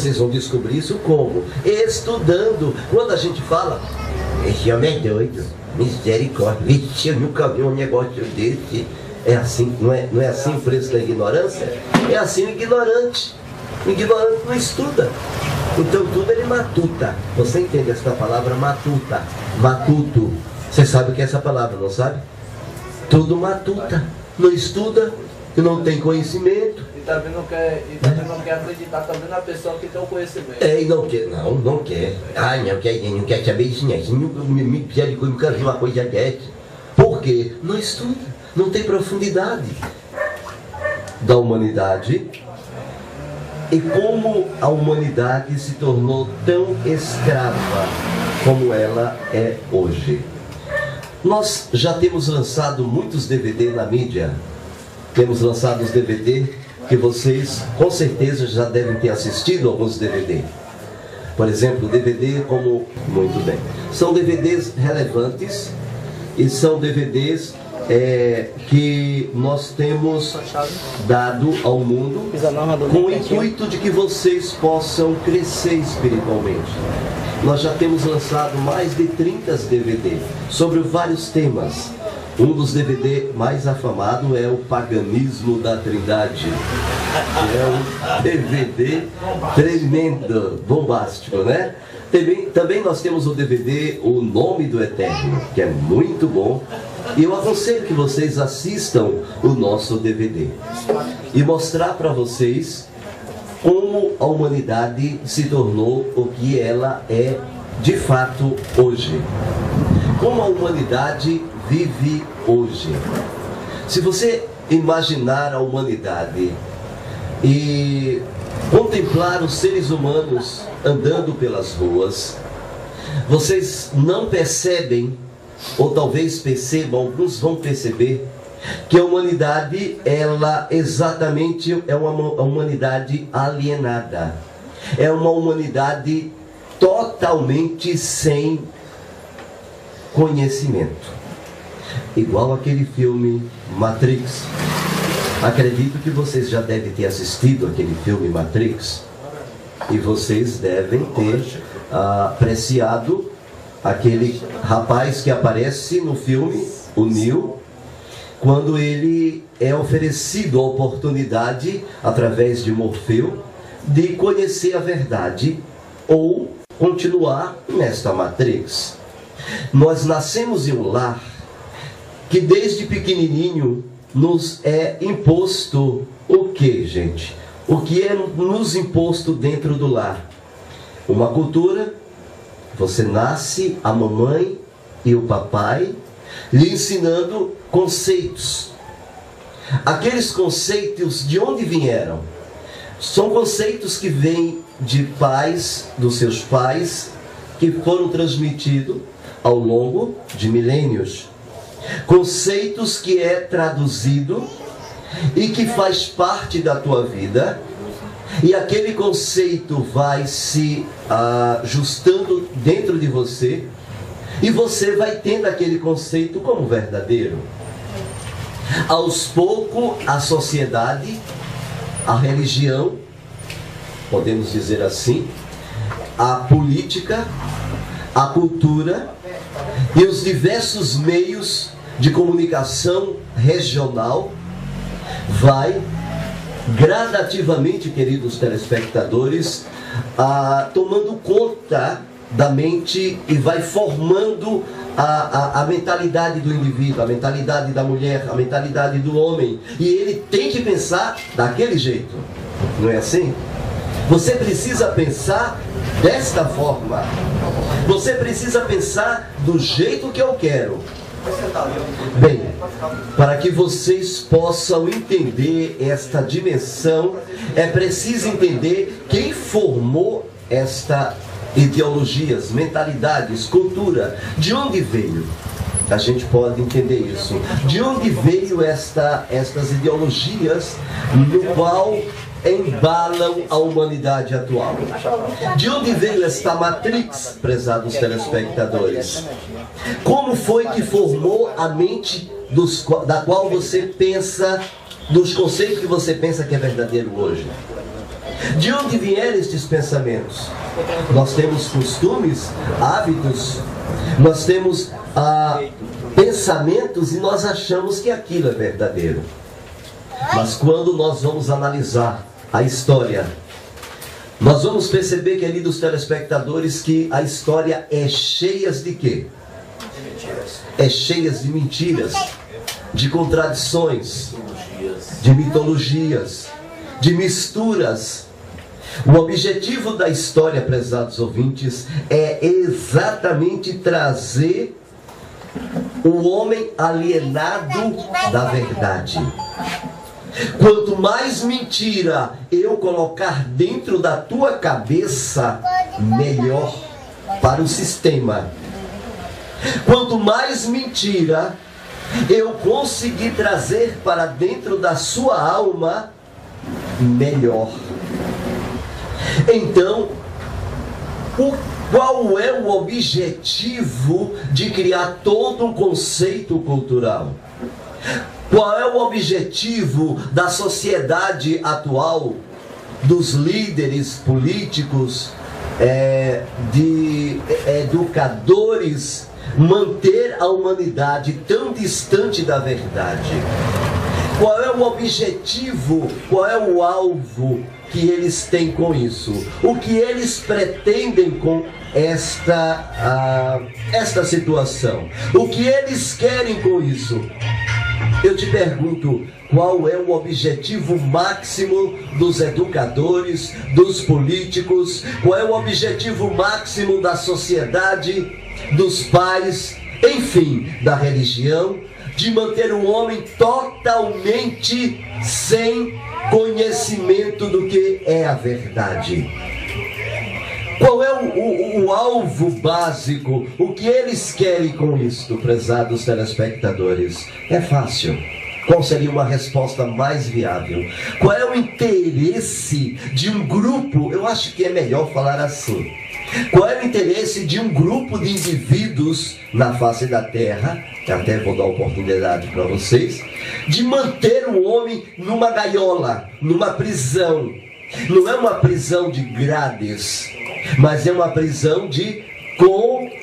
vocês vão descobrir isso como? Estudando. Quando a gente fala, esse homem é doido, misericórdia, vixe, eu nunca vi um negócio desse. É assim, não é assim o preço da ignorância? É assim o ignorante. O ignorante não estuda. Então tudo ele matuta. Você entende essa palavra matuta? Matuto. Você sabe o que é essa palavra, não sabe? Tudo matuta. Não estuda, que não tem conhecimento. E também não quer acreditar também na pessoa que tem o conhecimento. E não quer, não quer. Ai, não quer saber disso, não. Me nunca vi uma coisa dessa. Por quê? Não estuda, não tem profundidade da humanidade. E como a humanidade se tornou tão escrava como ela é hoje. Nós já temos lançado muitos DVD na mídia. Temos lançado os DVD que vocês com certeza já devem ter assistido alguns DVD. Por exemplo, DVD como... Muito bem. São DVDs relevantes e são DVDs que nós temos dado ao mundo com o intuito de que vocês possam crescer espiritualmente. Nós já temos lançado mais de 30 DVD sobre vários temas. Um dos DVD mais afamados é o Paganismo da Trindade. É um DVD tremendo, bombástico, né? Também nós temos o DVD O Nome do Eterno, que é muito bom. E eu aconselho que vocês assistam o nosso DVD e mostrar para vocês como a humanidade se tornou o que ela é de fato hoje. Como a humanidade vive hoje. Se você imaginar a humanidade e contemplar os seres humanos andando pelas ruas, vocês não percebem, ou talvez percebam, alguns vão perceber, que a humanidade, ela exatamente é uma humanidade alienada. É uma humanidade totalmente sem conhecimento. Igual aquele filme Matrix. Acredito que vocês já devem ter assistido aquele filme Matrix. E vocês devem ter apreciado aquele rapaz que aparece no filme, o Neo, quando ele é oferecido a oportunidade, através de Morfeu, de conhecer a verdade ou continuar nesta Matrix. Nós nascemos em um lar que desde pequenininho nos é imposto o que, gente? O que é nos imposto dentro do lar? Uma cultura. Você nasce, a mamãe e o papai lhe ensinando conceitos. Aqueles conceitos de onde vieram? São conceitos que vêm de pais, dos seus pais, que foram transmitidos ao longo de milênios. Conceitos que é traduzido e que faz parte da tua vida. E aquele conceito vai se ajustando dentro de você. E você vai tendo aquele conceito como verdadeiro. Aos poucos, a sociedade, a religião, podemos dizer assim, a política, a cultura e os diversos meios de comunicação regional vai gradativamente, queridos telespectadores, tomando conta da mente e vai formando a mentalidade do indivíduo, a mentalidade da mulher, a mentalidade do homem. E ele tem que pensar daquele jeito. Não é assim? Você precisa pensar desta forma. Você precisa pensar do jeito que eu quero. Bem, para que vocês possam entender esta dimensão, é preciso entender quem formou esta ideologias, mentalidades, cultura. De onde veio? A gente pode entender isso. De onde veio estas ideologias no qual embalam a humanidade atual? De onde veio esta matrix, prezados telespectadores? Como foi que formou a mente da qual você pensa, dos conceitos que você pensa que é verdadeiro hoje? De onde vieram estes pensamentos? Nós temos costumes, hábitos, nós temos pensamentos e nós achamos que aquilo é verdadeiro. Mas quando nós vamos analisar a história, nós vamos perceber, queridos telespectadores, que a história é cheia de quê? É cheia de mentiras, de contradições, de mitologias, de misturas. O objetivo da história, prezados ouvintes, é exatamente trazer o homem alienado da verdade. Quanto mais mentira eu colocar dentro da tua cabeça, melhor para o sistema. Quanto mais mentira eu conseguir trazer para dentro da sua alma, melhor. Então, qual é o objetivo de criar todo um conceito cultural? Qual é o objetivo da sociedade atual, dos líderes políticos, de educadores, manter a humanidade tão distante da verdade? Qual é o objetivo, qual é o alvo que eles têm com isso? O que eles pretendem com esta situação? O que eles querem com isso? Eu te pergunto, qual é o objetivo máximo dos educadores, dos políticos? Qual é o objetivo máximo da sociedade, dos pais, enfim, da religião? De manter o homem totalmente sem conhecimento do que é a verdade. Qual é o alvo básico? O que eles querem com isto, prezados telespectadores? É fácil. Qual seria uma resposta mais viável? Qual é o interesse de um grupo? Eu acho que é melhor falar assim. Qual é o interesse de um grupo de indivíduos na face da terra, até vou dar oportunidade para vocês, de manter o homem numa gaiola, numa prisão? Não é uma prisão de grades, mas é uma prisão de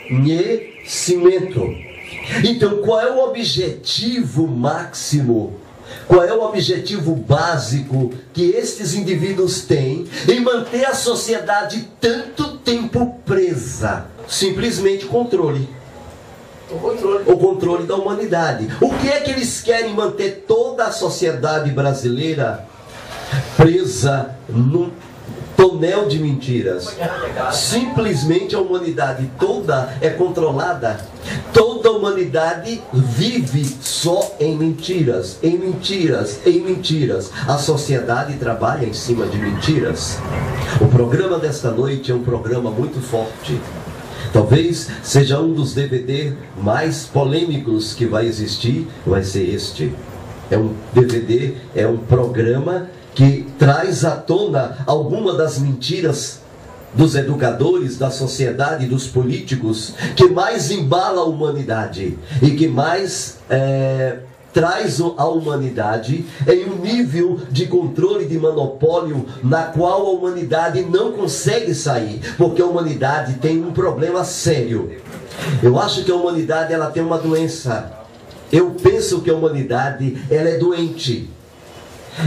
conhecimento. Então, qual é o objetivo máximo? Qual é o objetivo básico que estes indivíduos têm em manter a sociedade tanto tempo presa? Simplesmente controle. O controle da humanidade. O que é que eles querem manter toda a sociedade brasileira presa num tonel de mentiras? Simplesmente a humanidade toda é controlada. Toda a humanidade vive só em mentiras, em mentiras, em mentiras. A sociedade trabalha em cima de mentiras. O programa desta noite é um programa muito forte. Talvez seja um dos DVD mais polêmicos que vai existir, vai ser este. É um DVD, é um programa que traz à tona alguma das mentiras dos educadores, da sociedade, dos políticos, que mais embala a humanidade e que mais traz a humanidade em um nível de controle, de monopólio, na qual a humanidade não consegue sair, porque a humanidade tem um problema sério. Eu acho que a humanidade ela tem uma doença. Eu penso que a humanidade ela é doente.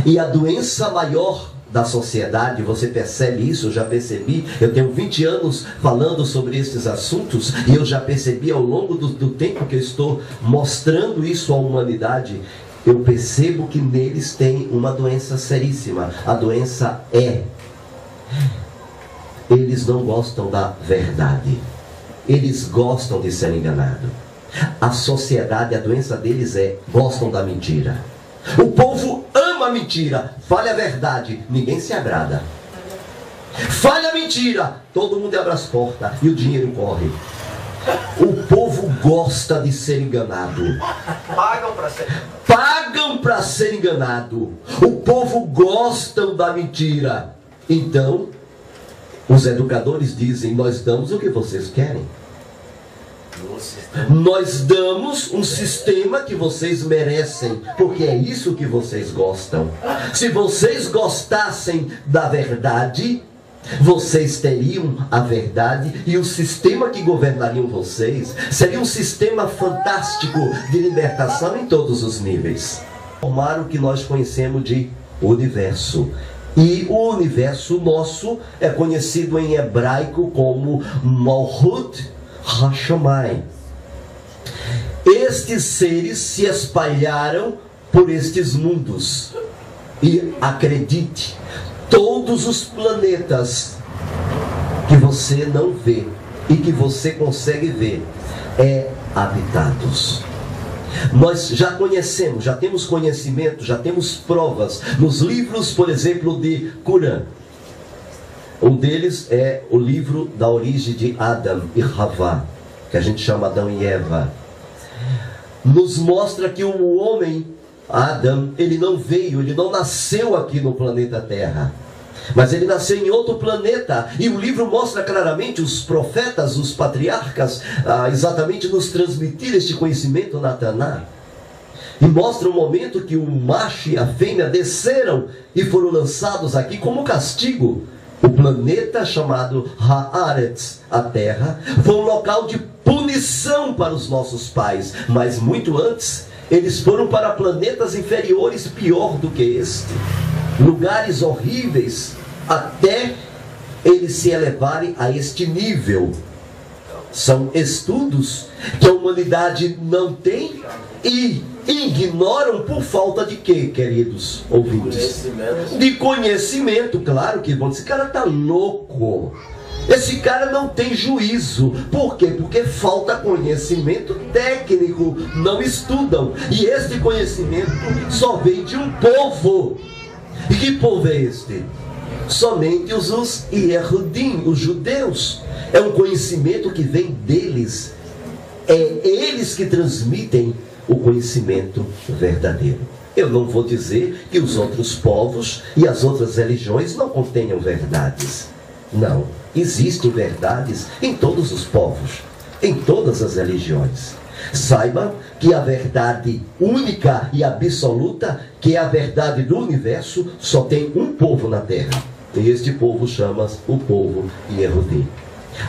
E a doença maior da sociedade, você percebe isso, eu já percebi, eu tenho 20 anos falando sobre esses assuntos, e eu já percebi ao longo do tempo que eu estou mostrando isso à humanidade, eu percebo que neles tem uma doença seríssima. A doença eles não gostam da verdade, eles gostam de ser enganados. A sociedade, a doença deles gostam da mentira. O povo ama a mentira. Fale a verdade, ninguém se agrada. Fale a mentira, todo mundo abre as portas e o dinheiro corre. O povo gosta de ser enganado. Pagam para ser enganado. O povo gosta da mentira. Então, os educadores dizem, nós damos o que vocês querem. Nós damos um sistema que vocês merecem, porque é isso que vocês gostam. Se vocês gostassem da verdade, vocês teriam a verdade, e o sistema que governariam vocês seria um sistema fantástico de libertação em todos os níveis. Formar o que nós conhecemos de universo. E o universo nosso é conhecido em hebraico como Malchut Hashamayim. Estes seres se espalharam por estes mundos. E acredite, todos os planetas que você não vê e que você consegue ver habitados. Nós já conhecemos, já temos conhecimento, já temos provas nos livros, por exemplo, de Corã. Um deles é o livro da origem de Adão e Havá, que a gente chama Adão e Eva. Nos mostra que o homem, Adão, ele não veio, ele não nasceu aqui no planeta Terra, mas ele nasceu em outro planeta. E o livro mostra claramente os profetas, os patriarcas, exatamente nos transmitir este conhecimento na Taná. E mostra o momento que o macho e a fêmea desceram e foram lançados aqui como castigo. O planeta chamado Haaretz, a Terra, foi um local de punição para os nossos pais. Mas muito antes, eles foram para planetas inferiores, pior do que este. Lugares horríveis, até eles se elevarem a este nível. São estudos que a humanidade não tem e ignoram por falta de quê, queridos ouvintes? De conhecimento. Claro que bom, esse cara está louco. Esse cara não tem juízo. Por quê? Porque falta conhecimento técnico. Não estudam. E este conhecimento só vem de um povo. E que povo é este? Somente os Yehudim, os judeus. É um conhecimento que vem deles. É eles que transmitem o conhecimento verdadeiro. Eu não vou dizer que os outros povos e as outras religiões não contenham verdades. Não. Existem verdades em todos os povos, em todas as religiões. Saiba que a verdade única e absoluta, que é a verdade do universo, só tem um povo na Terra. E este povo chama-se o povo Yehudim.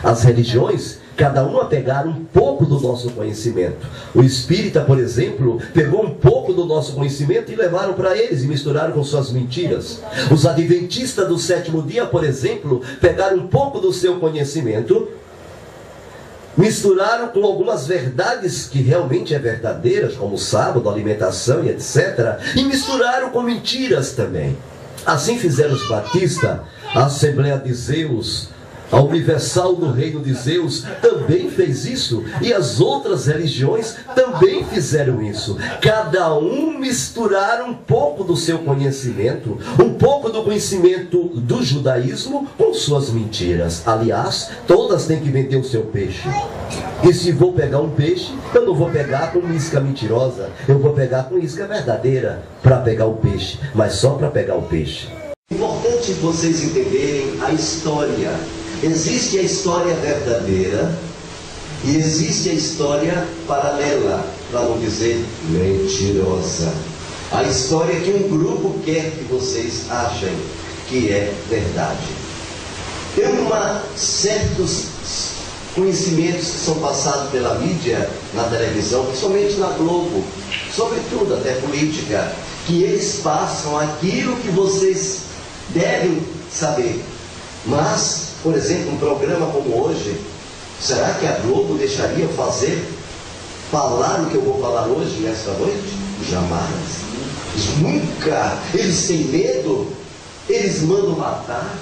As religiões, cada uma pegaram um pouco do nosso conhecimento. O espírita, por exemplo, pegou um pouco do nosso conhecimento e levaram para eles e misturaram com suas mentiras. Os adventistas do sétimo dia, por exemplo, pegaram um pouco do seu conhecimento, misturaram com algumas verdades que realmente é verdadeiras, como o sábado, a alimentação e etc. E misturaram com mentiras também. Assim fizeram os batistas, a Assembleia de Zeus, a Universal do Reino de Zeus também fez isso. E as outras religiões também fizeram isso. Cada um misturaram um pouco do seu conhecimento, um pouco do conhecimento do judaísmo com suas mentiras. Aliás, todas têm que vender o seu peixe. E se vou pegar um peixe, eu não vou pegar com isca mentirosa, eu vou pegar com isca verdadeira para pegar o peixe, mas só para pegar o peixe. É importante vocês entenderem a história. Existe a história verdadeira e existe a história paralela, para não dizer mentirosa. A história que um grupo quer que vocês achem que é verdade. Tem certos conhecimentos que são passados pela mídia, na televisão, principalmente na Globo, sobretudo até política, que eles passam aquilo que vocês devem saber. Mas, por exemplo, um programa como hoje, será que a Globo deixaria falar o que eu vou falar hoje, nesta noite? Jamais. Nunca. Eles têm medo, eles mandam matar.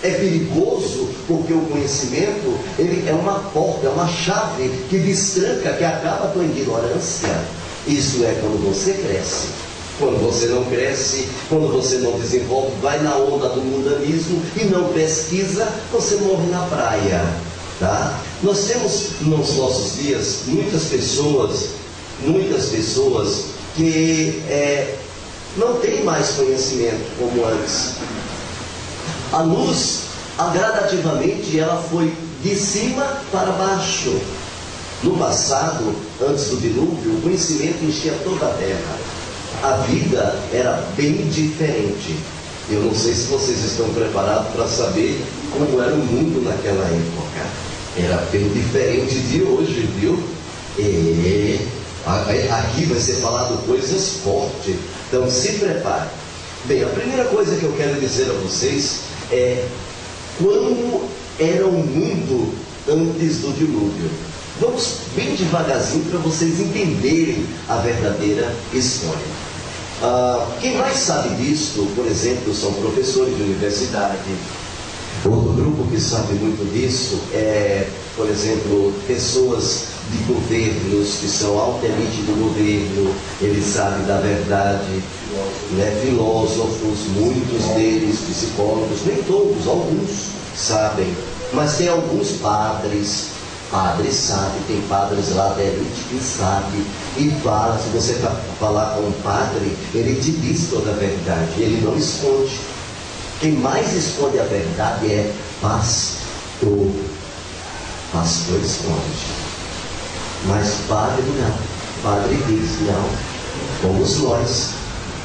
É perigoso, porque o conhecimento, ele é uma porta, é uma chave que destranca, que acaba com a ignorância. Isso é quando você cresce. Quando você não cresce, quando você não desenvolve, vai na onda do mundanismo e não pesquisa, você morre na praia, tá? Nós temos nos nossos dias muitas pessoas que não têm mais conhecimento como antes. A luz, gradativamente, ela foi de cima para baixo. No passado, antes do dilúvio, o conhecimento enchia toda a terra. A vida era bem diferente. Eu não sei se vocês estão preparados para saber como era o mundo naquela época. Era bem diferente de hoje, viu? Aqui vai ser falado coisas fortes. Então se prepare. Bem, a primeira coisa que eu quero dizer a vocês é como era o mundo antes do dilúvio. Vamos bem devagarzinho para vocês entenderem a verdadeira história. Quem mais sabe disso, por exemplo, são professores de universidade. Outro grupo que sabe muito disso é, por exemplo, pessoas de governos que são alta elite do governo, eles sabem da verdade, né? Filósofos, muitos deles, psicólogos, nem todos, alguns sabem, mas tem alguns padres sabem, tem padres lá da elite que sabem e fala. Se você falar com um padre, ele te diz toda a verdade, ele não esconde. Quem mais esconde a verdade é pastor. Pastor esconde. Mas padre não. Padre diz, não, fomos nós.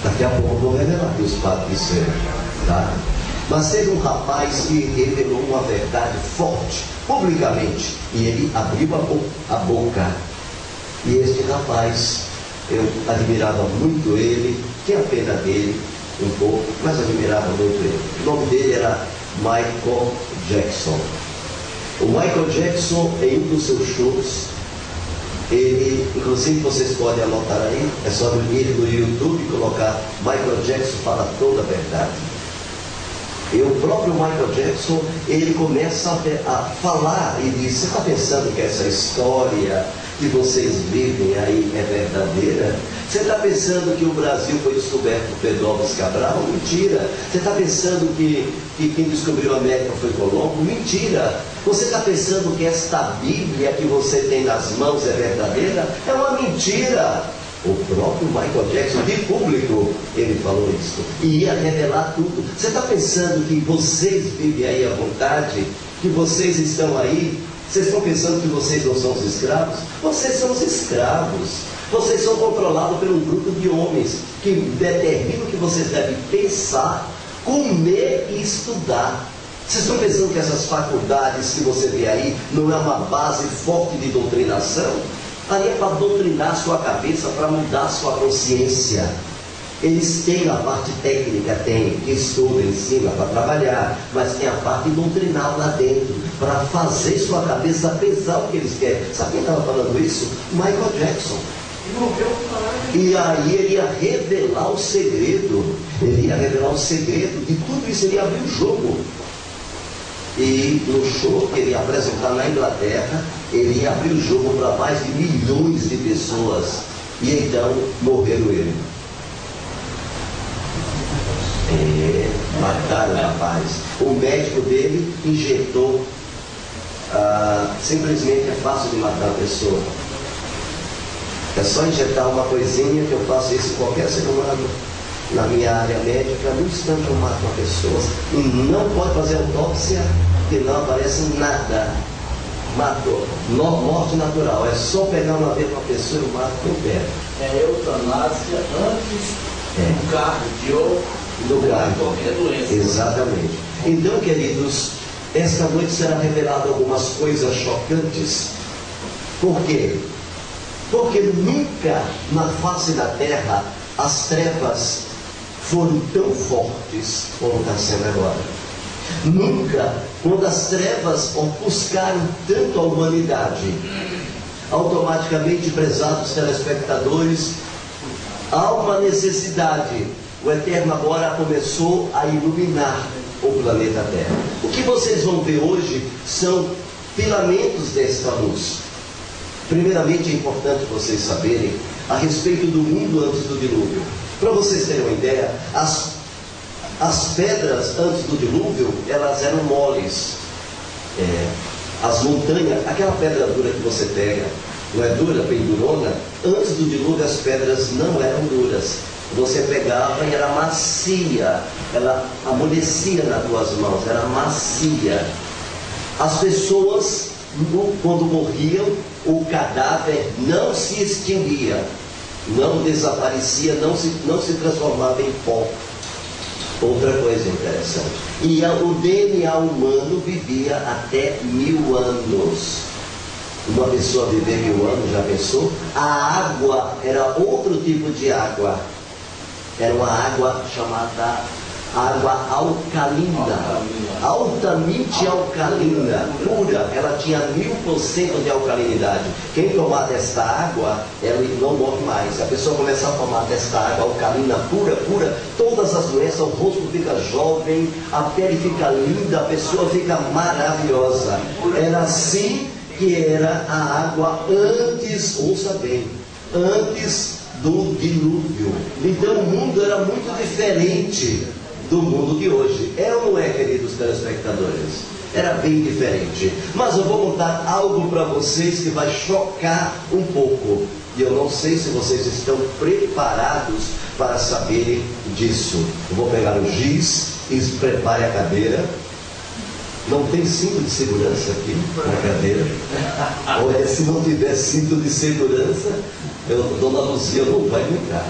Daqui a pouco eu vou revelar que os padres disseram, tá? Mas teve um rapaz que revelou uma verdade forte, publicamente, e ele abriu a boca. E este rapaz, eu admirava muito ele, tinha pena dele um pouco, mas admirava muito ele. O nome dele era Michael Jackson. O Michael Jackson, em um dos seus shows, ele, inclusive vocês podem anotar aí, é só ir no YouTube e colocar Michael Jackson fala toda a verdade. E o próprio Michael Jackson, ele começa a falar e diz: você está pensando que essa história que vocês vivem aí é verdadeira? Você está pensando que o Brasil foi descoberto por Pedro Álvares Cabral? Mentira! Você está pensando que quem descobriu a América foi Colombo? Mentira! Você está pensando que esta Bíblia que você tem nas mãos é verdadeira? É uma mentira! O próprio Michael Jackson, de público, ele falou isso. E ia revelar tudo. Você está pensando que vocês vivem aí à vontade? Que vocês estão aí? Vocês estão pensando que vocês não são os escravos? Vocês são os escravos. Vocês são controlados por um grupo de homens que determinam o que vocês devem pensar, comer e estudar. Vocês estão pensando que essas faculdades que você vê aí não é uma base forte de doutrinação? Ali é para doutrinar sua cabeça, para mudar sua consciência. Eles têm a parte técnica, tem, que estuda, ensina para trabalhar, mas tem a parte doutrinal lá dentro, para fazer sua cabeça pensar o que eles querem. Sabe quem estava falando isso? Michael Jackson. E aí ele ia revelar o segredo. Ele ia revelar o segredo de tudo isso, ele ia abrir o jogo. E no show que ele ia apresentar na Inglaterra, ele ia abrir o jogo para mais de milhões de pessoas. E então morreram ele. Mataram o rapaz. O médico dele injetou. Simplesmente é fácil de matar a pessoa. É só injetar uma coisinha, que eu faço isso em qualquer ser humano. Na minha área médica, no instante eu mato uma pessoa. E não pode fazer autópsia, que não aparece nada. Matou. Morte natural. É só pegar uma vez uma pessoa e mato com o pé. É eutanásia antes do cardio. Do cardio. Exatamente. Então, queridos, esta noite será revelado algumas coisas chocantes. Por quê? Porque nunca na face da terra as trevas foram tão fortes como está sendo agora. Nunca, quando as trevas ofuscaram tanto a humanidade, automaticamente, prezados telespectadores, há uma necessidade. O Eterno agora começou a iluminar o planeta Terra. O que vocês vão ver hoje são filamentos desta luz. Primeiramente, é importante vocês saberem a respeito do mundo antes do dilúvio. Para vocês terem uma ideia, as pedras antes do dilúvio, elas eram moles. As montanhas, aquela pedra dura que você pega, não é dura, bem durona? Antes do dilúvio as pedras não eram duras. Você pegava e era macia, ela amolecia nas tuas mãos, era macia. As pessoas, quando morriam, o cadáver não se extinguia, não desaparecia, não se transformava em pó. Outra coisa interessante. E o DNA humano vivia até 1000 anos. Uma pessoa viver 1000 anos, já pensou? A água era outro tipo de água. Era uma água chamada água alcalina. Altamente alcalina, pura. Ela tinha 1000% de alcalinidade. Quem tomar desta água, ela não morre mais. Se a pessoa começar a tomar desta água alcalina pura, todas as doenças, o rosto fica jovem, a pele fica linda, a pessoa fica maravilhosa. Era assim que era a água antes, ouça bem, antes do dilúvio. Então o mundo era muito diferente do mundo de hoje. É ou não é, queridos telespectadores? Era bem diferente. Mas eu vou contar algo para vocês que vai chocar um pouco. E eu não sei se vocês estão preparados para saberem disso. Eu vou pegar o giz e prepare a cadeira. Não tem cinto de segurança aqui na cadeira. Olha, se não tiver cinto de segurança, Dona Luzia não vai brincar.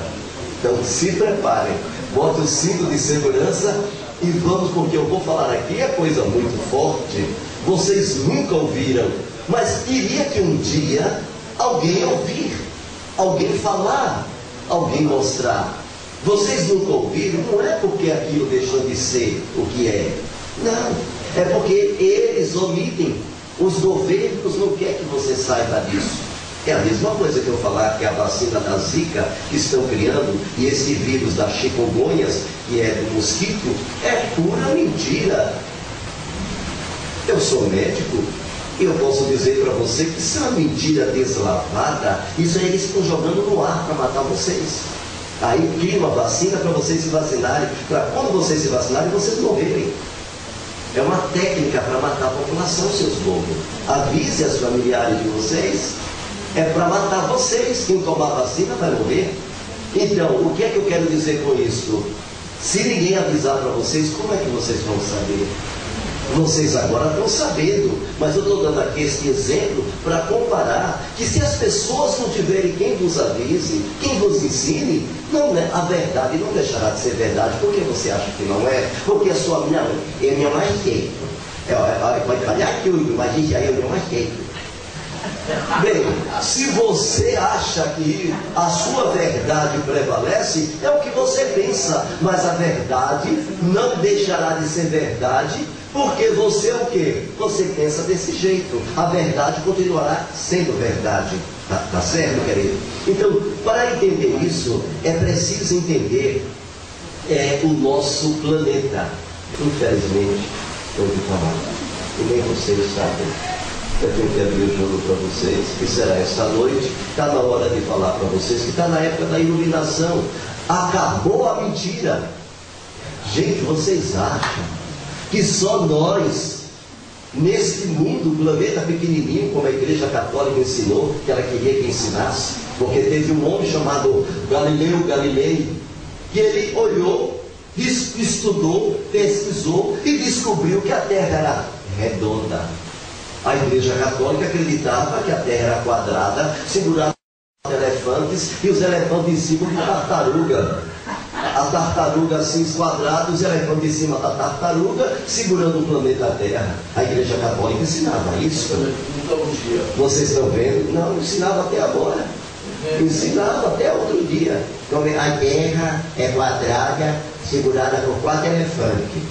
Então se preparem, bote o cinto de segurança e vamos, porque eu vou falar aqui é coisa muito forte. Vocês nunca ouviram, mas queria que um dia alguém ouvir, alguém falar, alguém mostrar. Vocês nunca ouviram, não é porque aquilo deixou de ser o que é. Não, é porque eles omitem. Os governos não querem que você saiba disso. É a mesma coisa que eu falar que a vacina da Zika que estão criando e esse vírus da chikungunya, que é do mosquito, é pura mentira. Eu sou médico e eu posso dizer para você que isso é uma mentira deslavada. Isso aí eles estão jogando no ar para matar vocês. Aí cria uma vacina para vocês se vacinarem, para quando vocês se vacinarem, vocês morrerem. É uma técnica para matar a população, seus bobos. Avise as familiares de vocês. É para matar vocês. Quem tomar vacina vai morrer. Então, o que é que eu quero dizer com isso? Se ninguém avisar para vocês, como é que vocês vão saber? Vocês agora estão sabendo, mas eu estou dando aqui esse exemplo para comparar que se as pessoas não tiverem quem vos avise, quem vos ensine, não é, a verdade não deixará de ser verdade. Por que você acha que não é? Porque a sua não, é meu mais jeito. Pode falhar tudo, mas isso aí é o meu mais jeito. Bem, se você acha que a sua verdade prevalece, é o que você pensa, mas a verdade não deixará de ser verdade, porque você é o quê? Você pensa desse jeito. A verdade continuará sendo verdade. Tá certo, querido? Então, para entender isso, é preciso entender o nosso planeta. Infelizmente, eu ouvi falar, e nem vocês sabem. Eu tenho que abrir o jogo para vocês, que será esta noite. Está na hora de falar para vocês que está na época da iluminação. Acabou a mentira. Gente, vocês acham que só nós, neste mundo, planeta pequenininho, como a Igreja Católica ensinou, que ela queria que ensinasse, porque teve um homem chamado Galileu Galilei, que ele olhou, estudou, pesquisou e descobriu que a Terra era redonda. A Igreja Católica acreditava que a Terra era quadrada, segurava os elefantes e os elefantes em cima de tartaruga. A tartaruga assim esquadrada, os elefantes em cima da tartaruga, segurando o planeta Terra. A Igreja Católica ensinava isso. Vocês estão vendo? Não, ensinava até agora. Ensinava até outro dia. Então, a Terra é quadrada, segurada por 4 elefantes.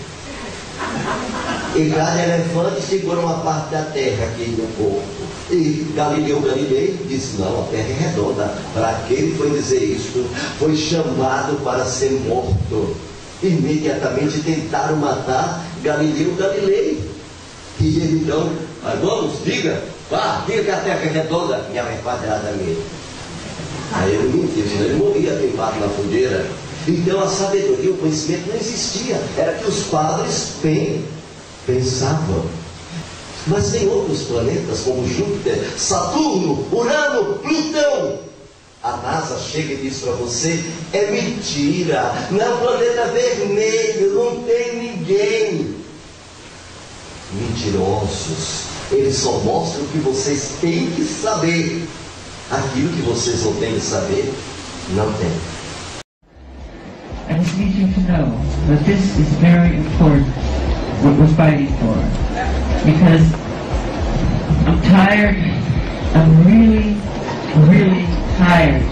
E cada elefante segura uma parte da terra aqui no corpo. E Galileu Galilei disse, não, a terra é redonda. Para que ele foi dizer isso? Foi chamado para ser morto. Imediatamente tentaram matar Galileu Galilei. E ele então, vamos, diga que a terra é redonda. E ela é quadrada mesmo. Aí ele mentiu, senão ele morria queimado na fogueira. Então a sabedoria, o conhecimento não existia. Era que os padres pensavam. Mas tem outros planetas como Júpiter, Saturno, Urano, Plutão. A NASA chega e diz para você, é mentira, não é um planeta vermelho, não tem ninguém. Mentirosos. Ele só mostra o que vocês têm que saber. Aquilo que vocês não têm que saber, não tem. I just need you to know that this is very important, what we're fighting for. Because I'm tired, I'm really, really tired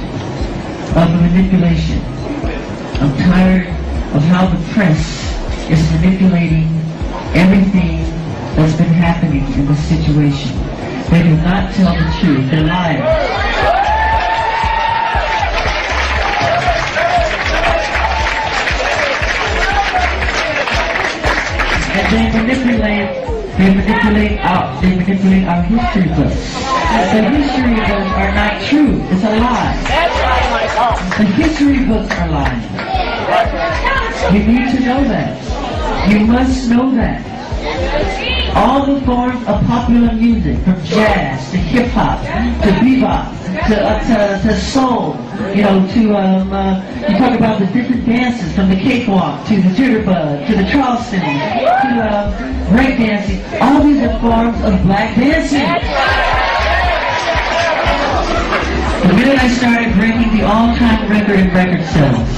of the manipulation. I'm tired of how the press is manipulating everything that's been happening in this situation. They do not tell the truth, they're lying. And they manipulate our history books. The history books are not true. It's a lie. The history books are lying. You need to know that. You must know that. All the forms of popular music, from jazz to hip-hop to bebop to soul, you know, you talk about the different dances, from the cakewalk to the jitterbug to the Charleston to breakdancing. All these are forms of black dancing. The minute I started breaking the all-time record in record sales,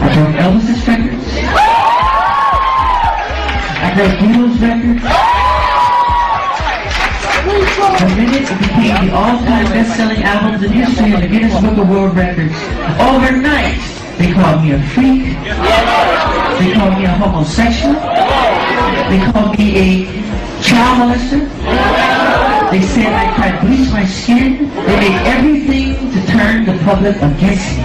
I broke Elvis's records, I broke Beatles' records. The minute it became the all-time best-selling albums in history in the Guinness Book of World Records, overnight they called me a freak, they called me a homosexual, they called me a child molester, they said I tried to bleach my skin, they made everything to turn the public against me.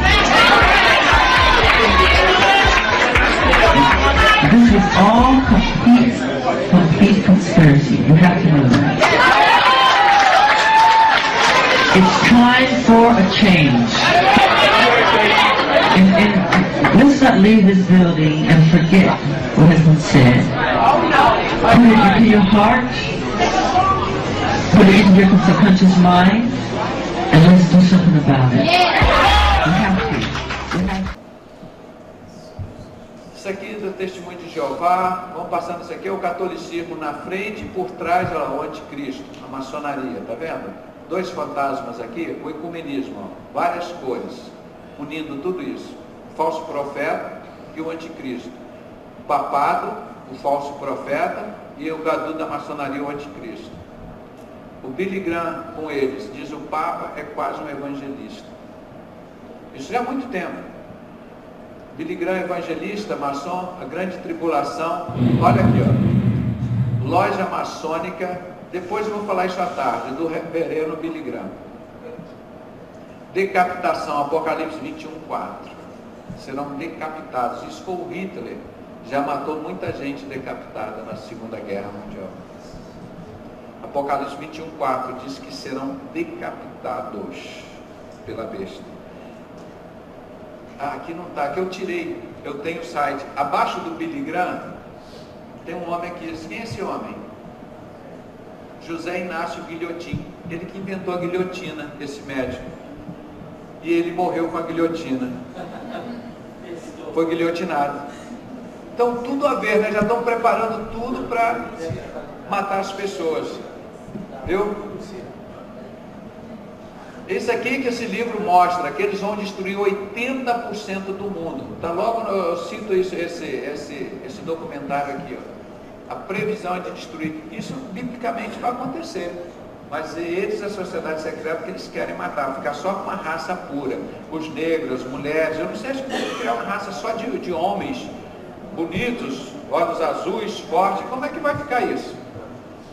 This was all complete conspiracy. You have to know that. It's time for a change. And let's not leave this building and forget what has been said. Put it into your heart, put it into your subconscious mind, and let's do something about it. We have to. Isso aqui do Testemunho de Jeová, vamos passando isso aqui, é o catolicismo na frente e por trás o anticristo, a maçonaria, tá vendo? Dois fantasmas aqui, o ecumenismo, ó, várias cores, unindo tudo isso, o falso profeta e o anticristo, o papado, o falso profeta e o gadu da maçonaria, o anticristo. O Billy Graham com eles, diz o Papa, é quase um evangelista. Isso já há muito tempo. Billy Graham, evangelista, maçom, a grande tribulação. Olha aqui, ó. Loja maçônica, depois eu vou falar isso à tarde, do reverendo Billy Graham. Decapitação, Apocalipse 21:4. Serão decapitados. Isso foi o Hitler. Já matou muita gente decapitada na Segunda Guerra Mundial. Apocalipse 21:4 diz que serão decapitados pela besta. Ah, aqui não está, aqui eu tirei, eu tenho o site. Abaixo do Billy Graham, tem um homem aqui, quem é esse homem? José Inácio Guilhotin, ele que inventou a guilhotina, esse médico. E ele morreu com a guilhotina. Foi guilhotinado. Então tudo a ver, né? Já estão preparando tudo para matar as pessoas. Viu? Isso aqui que esse livro mostra, que eles vão destruir 80% do mundo. Tá logo, eu cito isso, esse documentário aqui, ó. A previsão é de destruir. Isso biblicamente vai acontecer. Mas eles, a sociedade secreta, que eles querem matar, ficar só com uma raça pura. Os negros, as mulheres, eu não sei se vão criar uma raça só de homens bonitos, olhos azuis, fortes. Como é que vai ficar isso?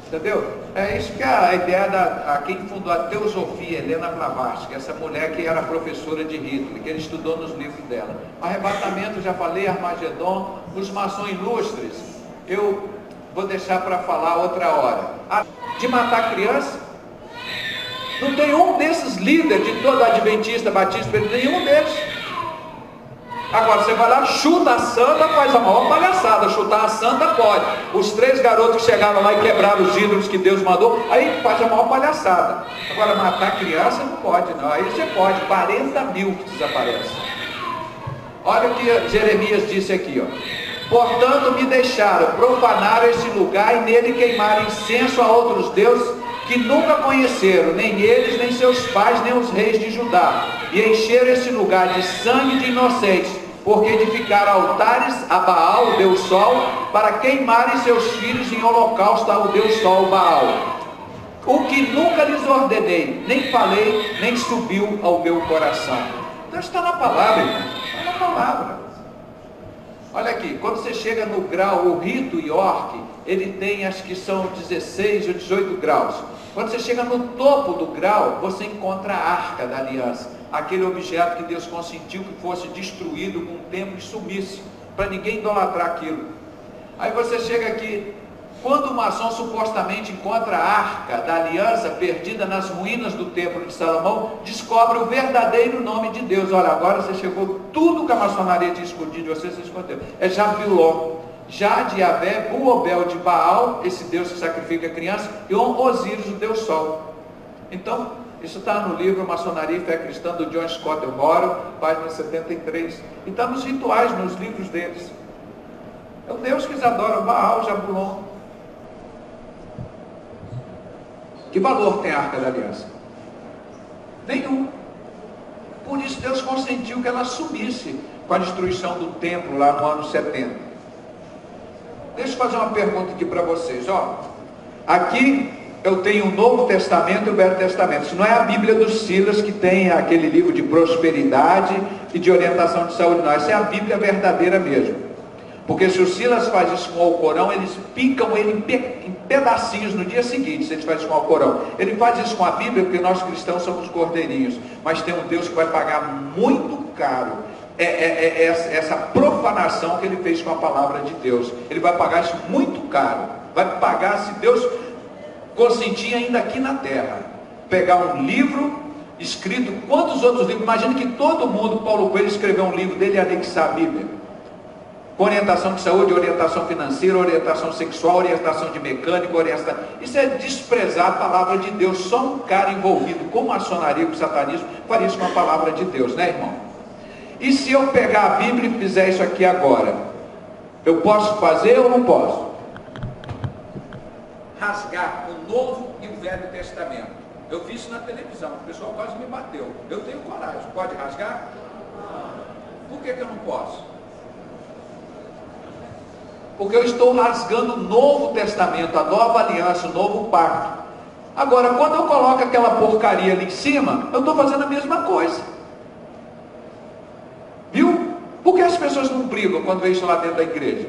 Entendeu? É isso que é a ideia quem fundou a teosofia, Helena Blavatsky, essa mulher que era professora de Hitler, que ele estudou nos livros dela. Arrebatamento, já falei, Armagedon, os maçons ilustres, eu vou deixar para falar outra hora. De matar criança, não tem um desses líderes de toda a Adventista, Batista, nenhum deles. Agora você vai lá, chuta a santa, faz a maior palhaçada. Chutar a santa pode. Os 3 garotos que chegaram lá e quebraram os ídolos que Deus mandou, aí faz a maior palhaçada. Agora matar criança não pode não. Aí você pode, 40 mil que desaparecem. Olha o que Jeremias disse aqui, ó. Portanto, me deixaram profanar este lugar e nele queimar incenso a outros deuses que nunca conheceram, nem eles, nem seus pais, nem os reis de Judá, e encheram este lugar de sangue de inocentes, porque edificaram altares a Baal, o Deus Sol, para queimarem seus filhos em holocausto ao Deus Sol, Baal. O que nunca lhes ordenei, nem falei, nem subiu ao meu coração. Então está na palavra, irmão. Está na palavra. Olha aqui, quando você chega no grau, o rito York, ele tem, acho que são 16 ou 18 graus. Quando você chega no topo do grau, você encontra a Arca da Aliança, aquele objeto que Deus consentiu que fosse destruído com o tempo e sumisse, para ninguém idolatrar aquilo. Aí você chega aqui, quando o maçom supostamente encontra a Arca da Aliança perdida nas ruínas do templo de Salomão, descobre o verdadeiro nome de Deus. Olha, agora você chegou, tudo que a maçonaria tinha escondido de você escondeu. É Jabilon, Já de Yahvé, Buobel de Baal, esse Deus que sacrifica criança, e Osíris, o Deus Sol. Então, isso está no livro Maçonaria e Fé Cristã, do John Scott Moro, página 73. E está nos rituais, nos livros deles. É o Deus que eles adoram, Baal, Jabulon. Que valor tem a Arca da Aliança? Nenhum. Por isso Deus consentiu que ela sumisse com a destruição do templo lá no ano 70. Deixa eu fazer uma pergunta aqui para vocês. Ó, aqui eu tenho o Novo Testamento e o Velho Testamento. Isso não é a Bíblia dos Silas, que tem aquele livro de prosperidade e de orientação de saúde, não. Essa é a Bíblia verdadeira mesmo. Porque se o Silas faz isso com o Alcorão, eles picam ele em pedacinhos no dia seguinte, se ele faz isso com o Alcorão. Ele faz isso com a Bíblia porque nós cristãos somos cordeirinhos. Mas tem um Deus que vai pagar muito caro essa profanação que ele fez com a palavra de Deus. Ele vai pagar isso muito caro. Vai pagar, se Deus consentir, ainda aqui na terra. Pegar um livro escrito, quantos outros livros? Imagina que todo mundo, Paulo Coelho, escreveu um livro dele e anexar a Bíblia. Com orientação de saúde, orientação financeira, orientação sexual, orientação de mecânica, orientação... Isso é desprezar a palavra de Deus. Só um cara envolvido com maçonaria, com satanismo, faria isso com a palavra de Deus, né, irmão? E se eu pegar a Bíblia e fizer isso aqui agora, eu posso fazer ou não posso? Rasgar o Novo e o Velho Testamento. Eu vi isso na televisão, o pessoal quase me bateu. Eu tenho coragem, pode rasgar? Por que eu não posso? Porque eu estou rasgando o Novo Testamento, a nova aliança, o novo pacto. Agora, quando eu coloco aquela porcaria ali em cima, eu estou fazendo a mesma coisa. Viu? Por que as pessoas não brigam quando vê isso lá dentro da igreja?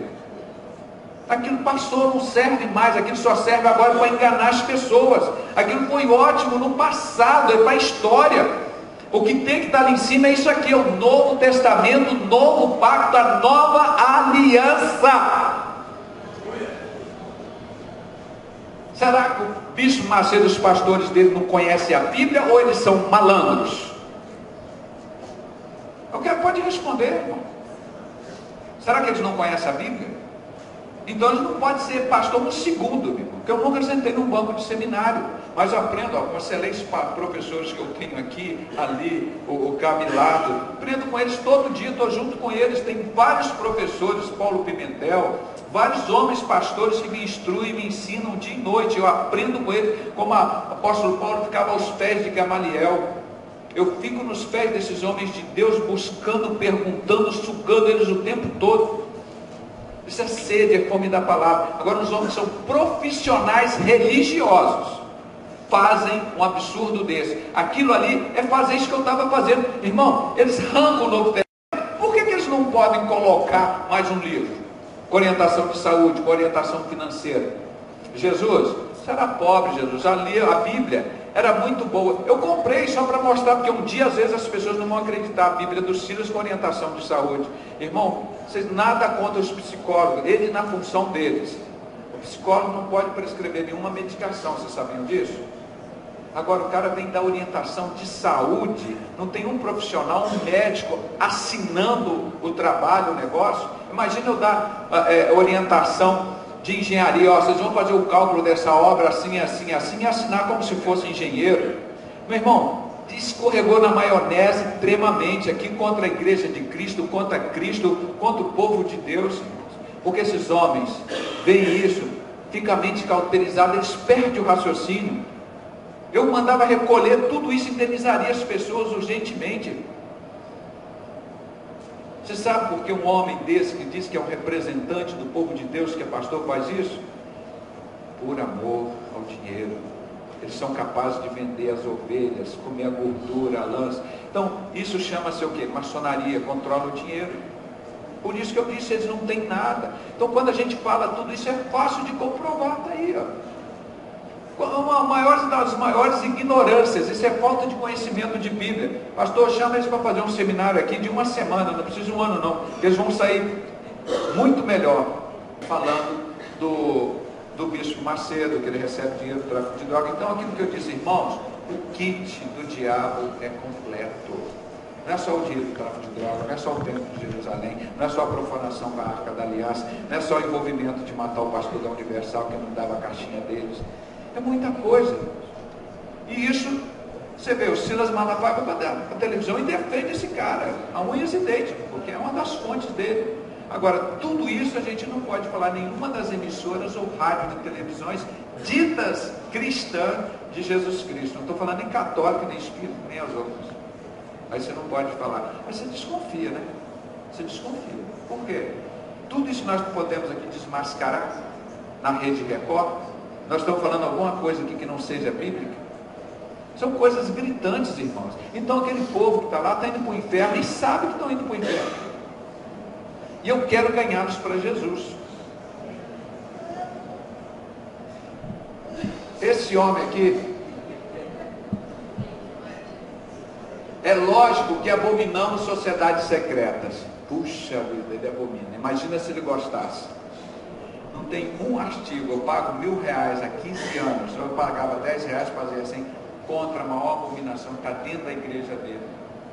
Aquilo passou, não serve mais, aquilo só serve agora para enganar as pessoas. Aquilo foi ótimo no passado, é para a história. O que tem que estar ali em cima é isso aqui, é o Novo Testamento, o novo pacto, a nova aliança. Será que o Bispo Macedo e os pastores dele não conhecem a Bíblia ou eles são malandros? Alguém pode responder, irmão. Será que eles não conhecem a Bíblia? Então eles não podem ser pastor um segundo, irmão. Porque eu nunca sentei num banco de seminário. Mas eu aprendo com excelentes professores que eu tenho aqui, ali, o Camilado. Aprendo com eles todo dia, estou junto com eles. Tem vários professores, Paulo Pimentel, vários homens pastores que me instruem, me ensinam dia e noite. Eu aprendo com eles, como o apóstolo Paulo ficava aos pés de Gamaliel. Eu fico nos pés desses homens de Deus, buscando, perguntando, sugando eles o tempo todo. Isso é sede, é fome da palavra. Agora os homens são profissionais religiosos, fazem um absurdo desse. Aquilo ali é fazer isso que eu estava fazendo. Irmão, eles arrancam o Novo Testamento. Por que eles não podem colocar mais um livro? Com orientação de saúde, com orientação financeira. Jesus, você era pobre, Jesus. Ali a Bíblia era muito boa. Eu comprei só para mostrar, porque um dia às vezes as pessoas não vão acreditar. A Bíblia dos Silas com orientação de saúde. Irmão, vocês nada contra os psicólogos, eles na função deles. O psicólogo não pode prescrever nenhuma medicação, vocês sabiam disso? Agora o cara vem dar orientação de saúde, não tem um profissional, um médico assinando o trabalho, o negócio. Imagina eu dar orientação de engenharia, ó, vocês vão fazer o cálculo dessa obra assim, assim, assim, e assinar como se fosse engenheiro. Meu irmão, escorregou na maionese extremamente aqui contra a igreja de Cristo, contra o povo de Deus. Porque esses homens veem isso, fica a mente cauterizada, eles perdem o raciocínio. Eu mandava recolher tudo isso, indenizaria as pessoas urgentemente. Você sabe por que um homem desse, que diz que é um representante do povo de Deus, que é pastor, faz isso? Por amor ao dinheiro. Eles são capazes de vender as ovelhas, comer a gordura, a lança. Então, isso chama-se o quê? Maçonaria, controla o dinheiro. Por isso que eu disse, eles não têm nada. Então, quando a gente fala tudo isso, é fácil de comprovar, está aí, ó. Uma das maiores ignorâncias, isso é falta de conhecimento de Bíblia. Pastor, chama eles para fazer um seminário aqui de uma semana, não precisa de um ano não, eles vão sair muito melhor. Falando do bispo Macedo, que ele recebe dinheiro do tráfico de droga. Então, aquilo que eu disse, irmãos, o kit do diabo é completo. Não é só o dinheiro do tráfico de droga, não é só o templo de Jerusalém, não é só a profanação com a Arca da Aliança, não é só o envolvimento de matar o pastor da Universal, que não dava a caixinha deles. É muita coisa. E isso, você vê, o Silas Malafaia vai para a televisão e defende esse cara, a unhas e dentes, porque é uma das fontes dele. Agora, tudo isso a gente não pode falar em nenhuma das emissoras ou rádio de televisões ditas cristãs de Jesus Cristo. Não estou falando em católica, nem espírita, nem as outras. Aí você não pode falar. Mas você desconfia, né? Você desconfia. Por quê? Tudo isso nós podemos aqui desmascarar na Rede Record. Nós estamos falando alguma coisa aqui que não seja bíblica. São coisas gritantes, irmãos. Então aquele povo que está lá está indo para o inferno e sabe que estão indo para o inferno. E eu quero ganhá-los para Jesus. Esse homem aqui, é lógico que abominamos sociedades secretas. Puxa vida, ele abomina. Imagina se ele gostasse. Não tem um artigo, eu pago R$1.000 há 15 anos, eu pagava R$10 para fazer assim, contra a maior abominação que está dentro da igreja dele,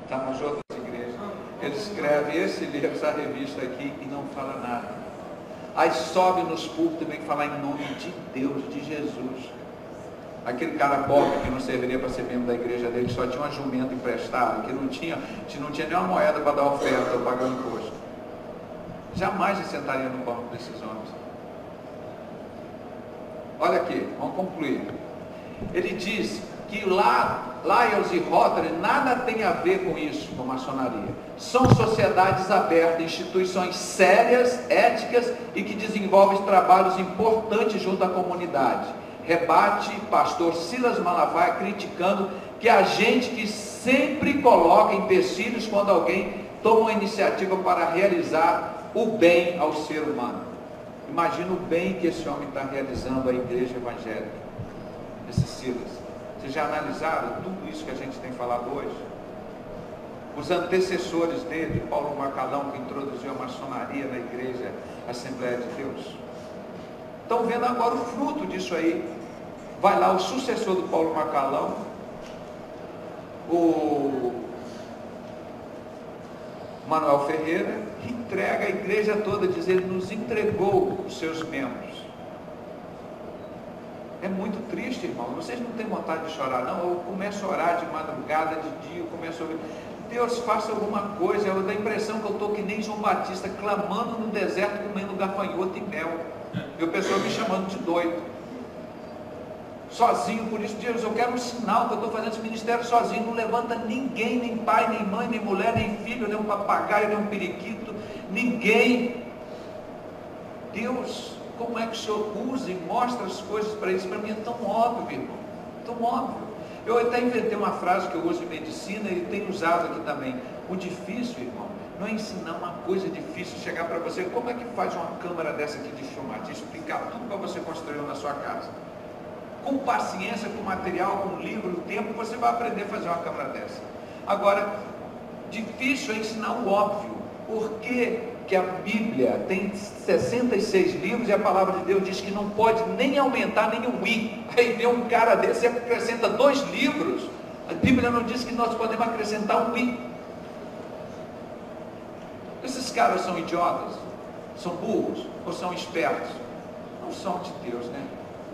está nas outras igrejas. Ele escreve esse livro, essa revista aqui, e não fala nada. Aí sobe nos púlpitos e vem falar em nome de Deus, de Jesus. Aquele cara pobre que não serviria para ser membro da igreja dele, que só tinha uma jumenta emprestada, que não tinha nem uma moeda para dar oferta ou pagar imposto. Jamais se sentaria no banco desses homens. Olha aqui, vamos concluir. Ele diz que Lyles e Rotary nada tem a ver com isso, com maçonaria. São sociedades abertas, instituições sérias, éticas e que desenvolvem trabalhos importantes junto à comunidade. Rebate pastor Silas Malafaia criticando que a gente que sempre coloca empecilhos quando alguém toma uma iniciativa para realizar o bem ao ser humano. Imagina o bem que esse homem está realizando à igreja evangélica, esse Silas. Vocês já analisaram tudo isso que a gente tem falado hoje? Os antecessores dele, Paulo Macalão, que introduziu a maçonaria na igreja Assembleia de Deus. Estão vendo agora o fruto disso aí. Vai lá o sucessor do Paulo Macalão, o Manuel Ferreira, entrega a igreja toda, diz, ele nos entregou os seus membros. É muito triste, irmão. Vocês não têm vontade de chorar, não? Eu começo a orar de madrugada, de dia, eu começo a ouvir. Deus, faça alguma coisa. Eu dou a impressão que eu estou que nem João Batista, clamando no deserto, comendo gafanhoto e mel. E o pessoal me chamando de doido. Sozinho, por isso, Deus, eu quero um sinal que eu estou fazendo esse ministério sozinho. Não levanta ninguém, nem pai, nem mãe, nem mulher, nem filho, nem um papagaio, nem um periquito. Ninguém. Deus, como é que o Senhor usa e mostra as coisas para isso? Para mim é tão óbvio, irmão. Tão óbvio. Eu até inventei uma frase que eu uso em medicina e tenho usado aqui também. O difícil, irmão, não é ensinar uma coisa difícil, chegar para você, como é que faz uma câmara dessa aqui de filmar, te explicar tudo para você construir na sua casa. Com paciência, com material, com livro, tempo, você vai aprender a fazer uma câmara dessa. Agora, difícil é ensinar o óbvio. Por que a Bíblia tem 66 livros e a palavra de Deus diz que não pode nem aumentar nem o i? Aí vem um cara desse e acrescenta 2 livros. A Bíblia não diz que nós podemos acrescentar um i. Esses caras são idiotas? São burros? Ou são espertos? Não são de Deus, né?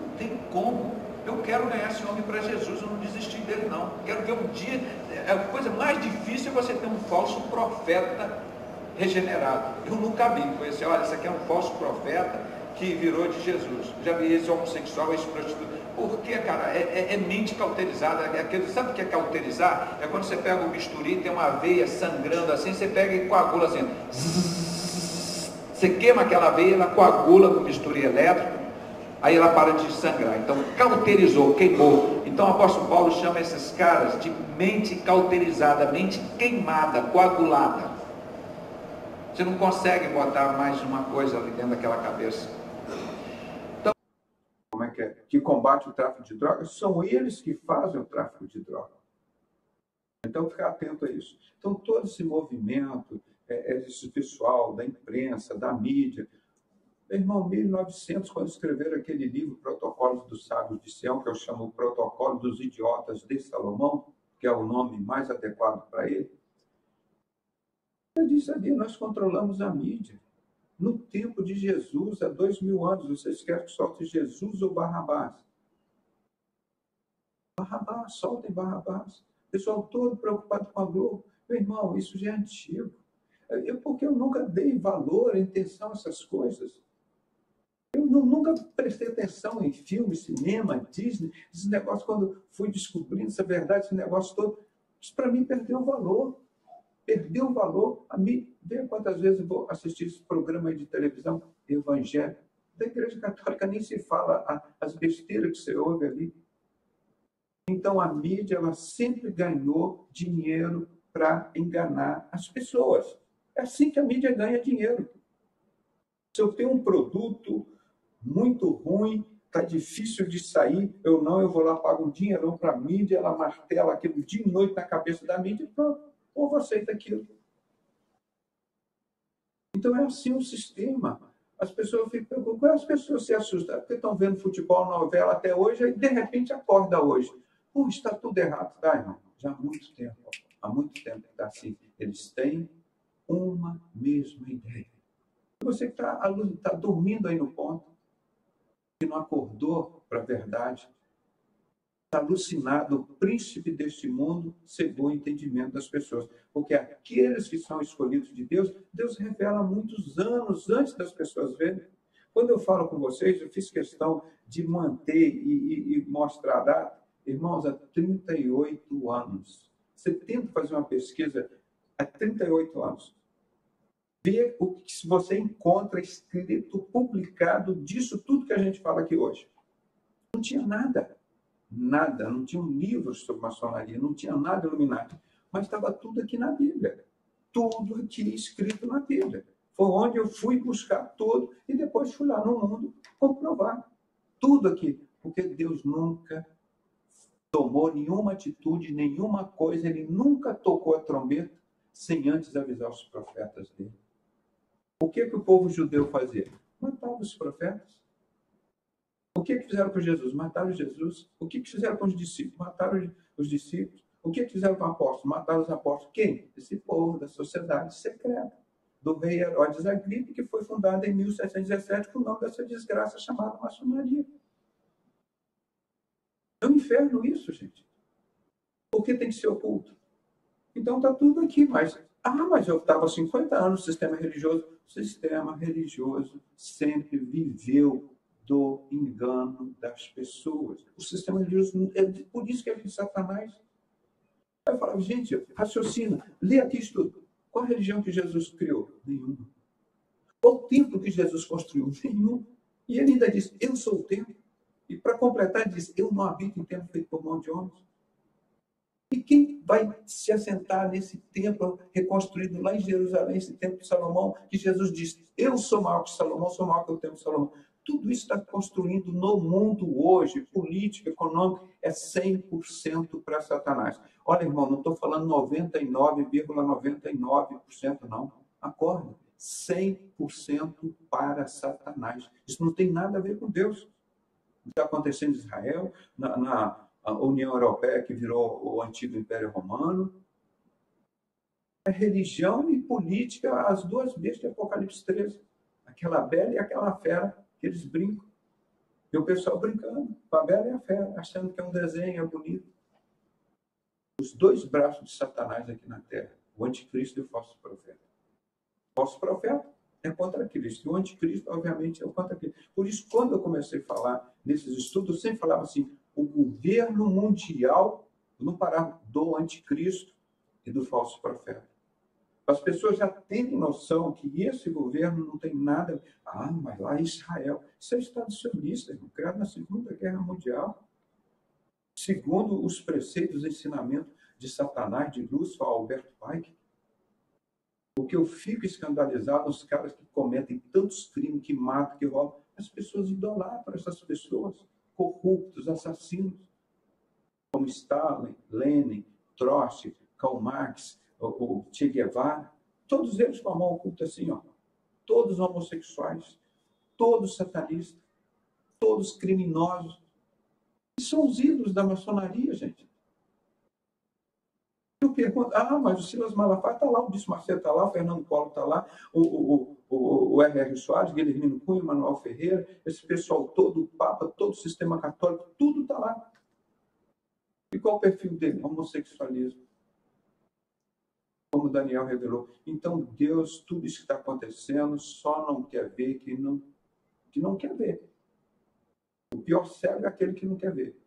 Não tem como. Eu quero ganhar esse homem para Jesus, eu não desisti dele não. Quero ver um dia, a coisa mais difícil é você ter um falso profeta regenerado. Eu nunca vi, conheci, olha, esse aqui é um falso profeta que virou de Jesus. Já vi esse homossexual, esse prostituto. Por quê, cara? É mente cauterizada. Sabe o que é cauterizar? É quando você pega o bisturi, tem uma veia sangrando assim, você pega e coagula assim. Você queima aquela veia, ela coagula com bisturi elétrico, aí ela para de sangrar. Então, cauterizou, queimou. Então, o apóstolo Paulo chama esses caras de mente cauterizada, mente queimada, coagulada. Você não consegue botar mais uma coisa ali dentro daquela cabeça. Então, como é? Que combate o tráfico de drogas? São eles que fazem o tráfico de drogas. Então, ficar atento a isso. Então, todo esse movimento, esse pessoal da imprensa, da mídia, meu irmão, 1900, quando escreveram aquele livro, Protocolos dos Sábios de Sião, que eu chamo o Protocolo dos Idiotas de Salomão, que é o nome mais adequado para ele, eu disse ali, nós controlamos a mídia. No tempo de Jesus, há 2000 anos, vocês querem que solte Jesus ou Barrabás? Barrabás, soltem Barrabás. O pessoal todo preocupado com a Globo. Meu irmão, isso já é antigo. Porque eu nunca dei valor, atenção a essas coisas. Eu nunca prestei atenção em filme, cinema, Disney, esses negócios, quando fui descobrindo essa verdade, esse negócio todo, isso para mim perdeu o valor. Perdeu o valor. A mim, vê quantas vezes eu vou assistir esse programa aí de televisão, Evangelho. Da Igreja Católica nem se fala as besteiras que você ouve ali. Então, a mídia, ela sempre ganhou dinheiro para enganar as pessoas. É assim que a mídia ganha dinheiro. Se eu tenho um produto muito ruim, está difícil de sair, eu vou lá, pago um dinheirão para a mídia, ela martela aquilo dia e noite na cabeça da mídia, pronto. Ou você aceita aquilo. Então é assim o sistema. As pessoas ficam, as pessoas se assustam, porque estão vendo futebol, novela até hoje, e de repente acorda hoje. Está tudo errado. Tá, irmão? Já há muito tempo que está assim. Eles têm uma mesma ideia. Você que está dormindo aí no ponto, que não acordou para a verdade, está alucinado, o príncipe deste mundo cegou o entendimento das pessoas. Porque aqueles que são escolhidos de Deus, Deus revela muitos anos antes das pessoas verem. Quando eu falo com vocês, eu fiz questão de manter e mostrar a data. Irmãos, há 38 anos. Você tenta fazer uma pesquisa há 38 anos. Ver o que você encontra escrito, publicado disso tudo que a gente fala aqui hoje. Não tinha nada. Nada, não tinha um livro sobre maçonaria, não tinha nada iluminado, mas estava tudo aqui na Bíblia, tudo aqui escrito na Bíblia. Foi onde eu fui buscar tudo e depois fui lá no mundo comprovar tudo aqui, porque Deus nunca tomou nenhuma atitude, nenhuma coisa, ele nunca tocou a trombeta sem antes avisar os profetas dele. O que o povo judeu fazia? Matava os profetas. O que fizeram com Jesus? Mataram Jesus. O que fizeram com os discípulos? Mataram os discípulos. O que fizeram com os apóstolos? Mataram os apóstolos. Quem? Esse povo da sociedade secreta, do rei Herodes Agripe, que foi fundada em 1717 com o nome dessa desgraça chamada maçonaria. É um inferno isso, gente. Por que tem que ser oculto? Então está tudo aqui, mas eu estava há 50 anos no sistema religioso. O sistema religioso sempre viveu do engano das pessoas. O sistema religioso, é por isso que é de Satanás. Eu falava, gente, raciocina, lê aqui isso tudo. Qual a religião que Jesus criou? Nenhuma. Qual o templo que Jesus construiu? Nenhum. E ele ainda diz, eu sou o templo. E para completar, ele diz, eu não habito em templo feito por mão de homens. E quem vai se assentar nesse templo reconstruído lá em Jerusalém, esse templo de Salomão, que Jesus diz, eu sou maior que Salomão, sou maior que o templo de Salomão. Tudo isso está construindo no mundo hoje, política, econômica, é 100% para Satanás. Olha, irmão, não estou falando 99,99%, não. Acorda. 100% para Satanás. Isso não tem nada a ver com Deus. O que está acontecendo em Israel, na União Europeia, que virou o antigo Império Romano. É religião e política, as duas bestas de Apocalipse 13. Aquela bela e aquela fera, que eles brincam. E o pessoal brincando com a bela e a fera, achando que é um desenho, é bonito. Os dois braços de Satanás aqui na Terra, o anticristo e o falso profeta. Falso profeta é contra Cristo. E o anticristo, obviamente, é contra Cristo. Por isso, quando eu comecei a falar nesses estudos, eu sempre falava assim, o governo mundial, eu não parava do anticristo e do falso profeta. As pessoas já têm noção que esse governo não tem nada... Ah, mas lá em Israel, isso é Estado sionista, criado na Segunda Guerra Mundial. Segundo os preceitos e ensinamentos de Satanás, de Lúcifer, Alberto Pike. Porque eu fico escandalizado os caras que cometem tantos crimes, que matam, que roubam. As pessoas idolatram essas pessoas, corruptos, assassinos, como Stalin, Lenin, Trotsky, Karl Marx, o Che Guevara, todos eles com a mão oculta assim, ó, todos homossexuais, todos satanistas, todos criminosos. E são os ídolos da maçonaria, gente. Eu pergunto, mas o Silas Malafaia está lá, o Bispo Macedo está lá, o Fernando Collor está lá, o R.R. Soares, Guilhermino Cunha, Manuel Ferreira, esse pessoal todo, o Papa, todo o sistema católico, tudo está lá. E qual o perfil dele? Homossexualismo. Como Daniel revelou. Então, Deus, tudo isso que está acontecendo, só não quer ver que não quer ver. O pior cego é aquele que não quer ver.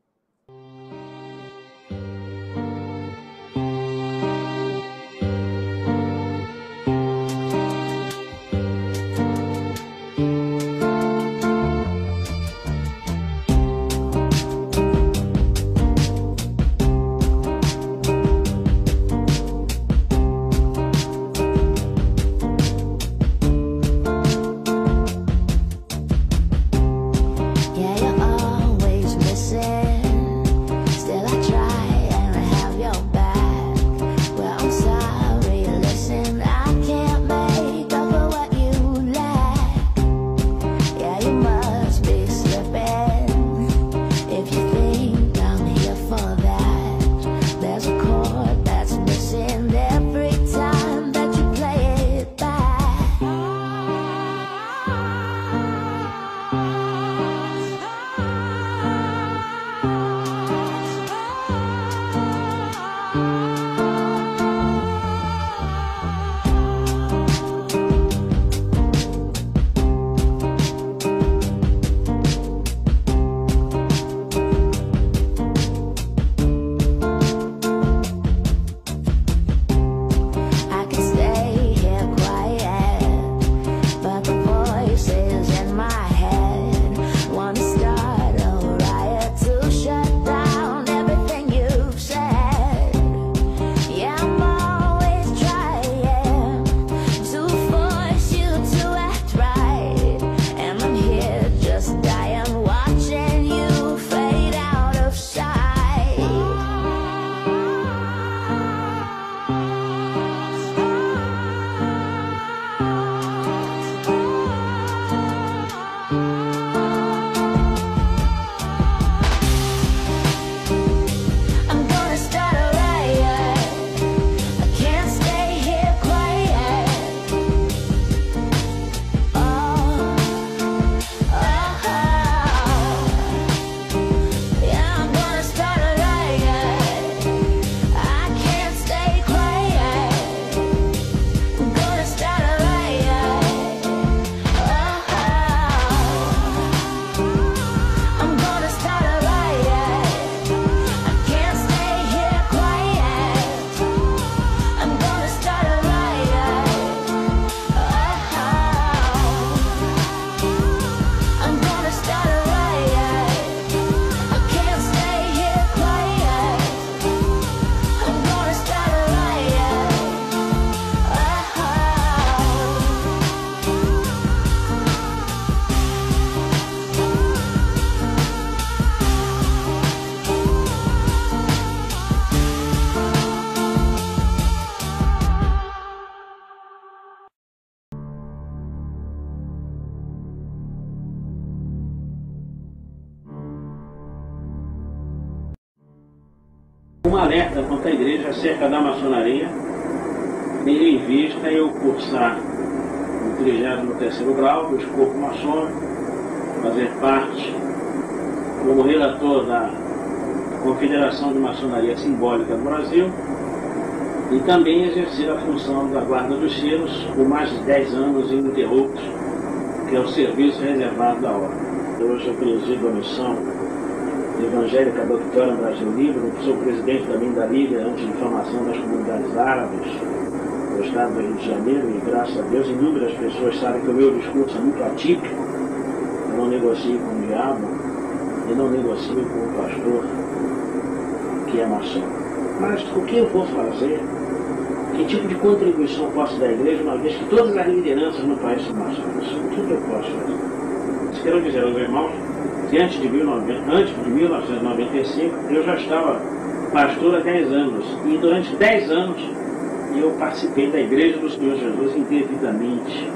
Um alerta contra a igreja acerca da maçonaria, tendo em vista eu cursar o 33º grau do escopo maçônico, fazer parte como relator da Confederação de Maçonaria Simbólica do Brasil e também exercer a função da guarda dos selos por mais de 10 anos ininterruptos, que é o serviço reservado da ordem. Hoje eu presido a missão evangélica da Vitória Brasil Livre, sou presidente também da Liga Anti-Difamação das Comunidades Árabes do Estado do Rio de Janeiro, e graças a Deus inúmeras pessoas sabem que o meu discurso é muito atípico. Eu não negocio com o diabo, eu não negocio com o pastor que é maçom. Mas o que eu vou fazer? Que tipo de contribuição posso dar à igreja, uma vez que todas as lideranças no país são maçons? O que eu posso fazer? Quero dizer aos irmãos que antes de 1995 eu já estava pastor há 10 anos, e durante 10 anos eu participei da Igreja do Senhor Jesus indevidamente.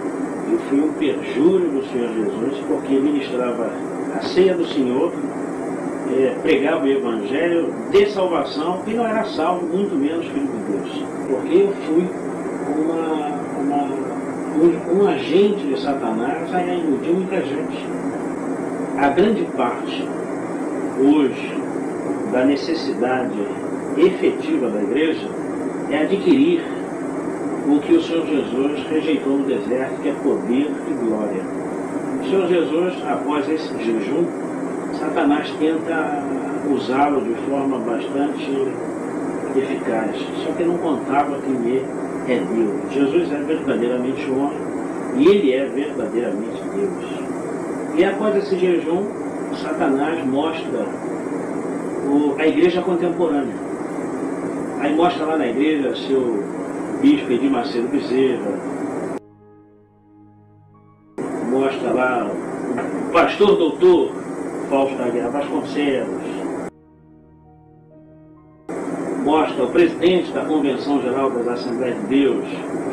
Eu fui um perjúrio do Senhor Jesus, porque ministrava a ceia do Senhor, pregava o Evangelho de salvação, e não era salvo, muito menos filho de Deus, porque eu fui um agente de Satanás a iludir muita gente. A grande parte hoje da necessidade efetiva da igreja é adquirir o que o Senhor Jesus rejeitou no deserto, que é poder e glória. O Senhor Jesus, após esse jejum, Satanás tenta usá-lo de forma bastante eficaz, só que não contava que ele é Deus. Jesus é verdadeiramente homem e ele é verdadeiramente Deus. E após esse jejum, Satanás mostra a igreja contemporânea. Aí mostra lá na igreja seu bispo Edir Macedo Bezerra, mostra lá o pastor doutor Fausto Aguiar Vasconcelos, mostra o presidente da Convenção Geral das Assembleias de Deus,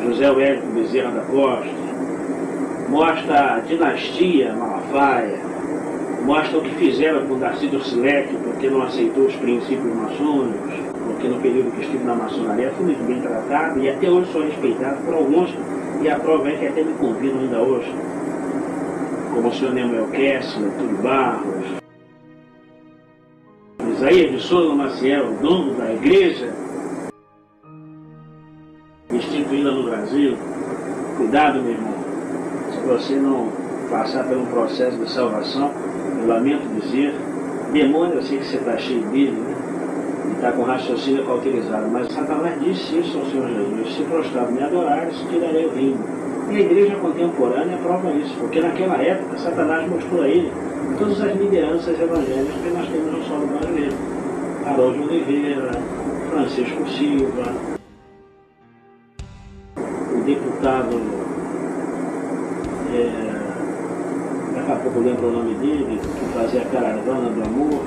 José Wellington Bezerra da Costa, mostra a dinastia Malafaia, mostra o que fizeram com Darcy Dorsilec, porque não aceitou os princípios maçônicos, porque no período que estive na maçonaria fui muito bem tratado e até hoje sou respeitado por alguns, e a prova é que até me convidam ainda hoje, como o senhor Nemuel Kessler, Túlio Barros, Isaías de Souza Maciel, dono da igreja instituída no Brasil. Cuidado, meu irmão, se você não passar por um processo de salvação, eu lamento dizer, demônio, eu sei que você está cheio dele, né? E está com raciocínio cauterizado, mas Satanás disse isso ao Senhor Jesus: se prostrado me adorares, tirarei o reino. E a igreja contemporânea prova isso, porque naquela época Satanás mostrou a ele todas as lideranças evangélicas que nós temos no solo brasileiro: Harold Oliveira, Francisco Silva, o deputado, daqui a pouco eu lembro o nome dele, que fazia a Caravana do Amor.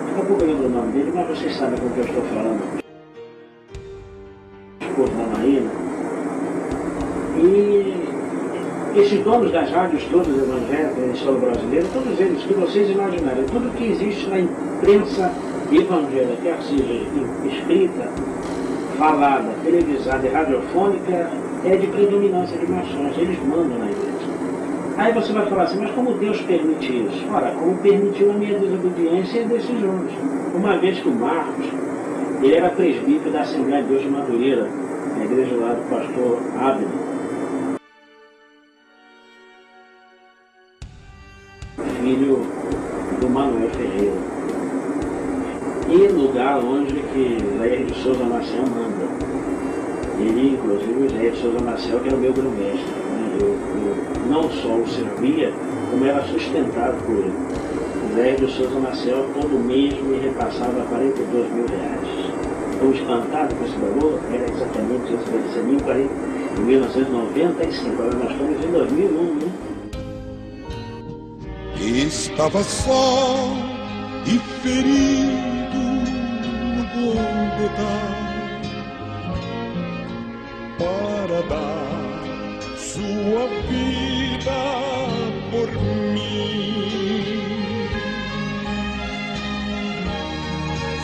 Daqui a pouco eu lembro o nome dele, mas vocês sabem com o que eu estou falando. Esposo da Marina. E esses donos das rádios todas evangélicas em solo brasileiro, todos eles que vocês imaginarem, tudo que existe na imprensa evangélica, quer seja escrita, falada, televisada e radiofônica, é de predominância de maçons, eles mandam na igreja. Aí você vai falar assim, mas como Deus permite isso? Ora, como permitiu a minha desobediência desses homens. Uma vez que o Marcos, ele era presbítero da Assembleia de Deus de Madureira, na igreja lá do pastor Abner, filho do Manuel Ferreira, e lugar onde que Jair de Souza Maciel manda. Ele, inclusive, o Jair de Souza Maciel, que era o meu grão-mestre, né? Eu não só o servia, como era sustentado por ele. O Jair de Souza Maciel todo mês me repassava 42 mil reais. Estou espantado com esse valor, era exatamente esse, vai ser em 1995, agora nós estamos em 2001, né? Estava só e ferido no Golgotá para dar sua vida por mim.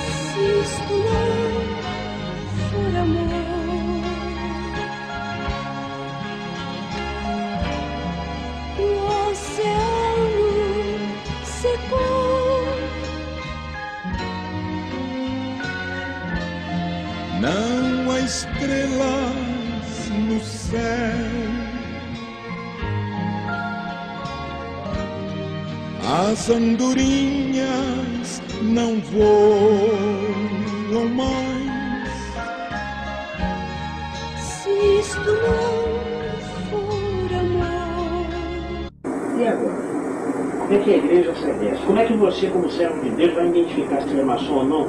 Se isto não for amor, o oceano secou. Não há no céu. As andorinhas não voam mais. Se isto não for amor. E agora? Como é que a igreja obedece? Como é que você, como servo de Deus, vai identificar se ele é maçom ou não?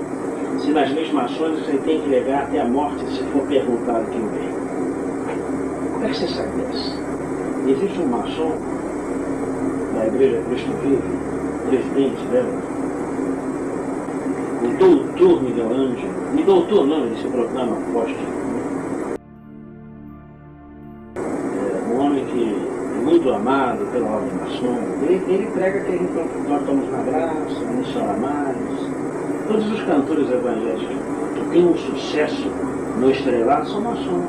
Se nas leis maçônicas ele tem que legar até a morte se for perguntado quem vem. Como é que você sabe disso? Existe um maçom da Igreja Cristo Vivo, presidente dela, o doutor Miguel Ângelo, e doutor não, ele se proclama apóstolo. É um homem que é muito amado pela ordem maçônica. Ele prega que nós estamos na graça, não será mais. Todos os cantores evangélicos que têm um sucesso no estrelado são maçons.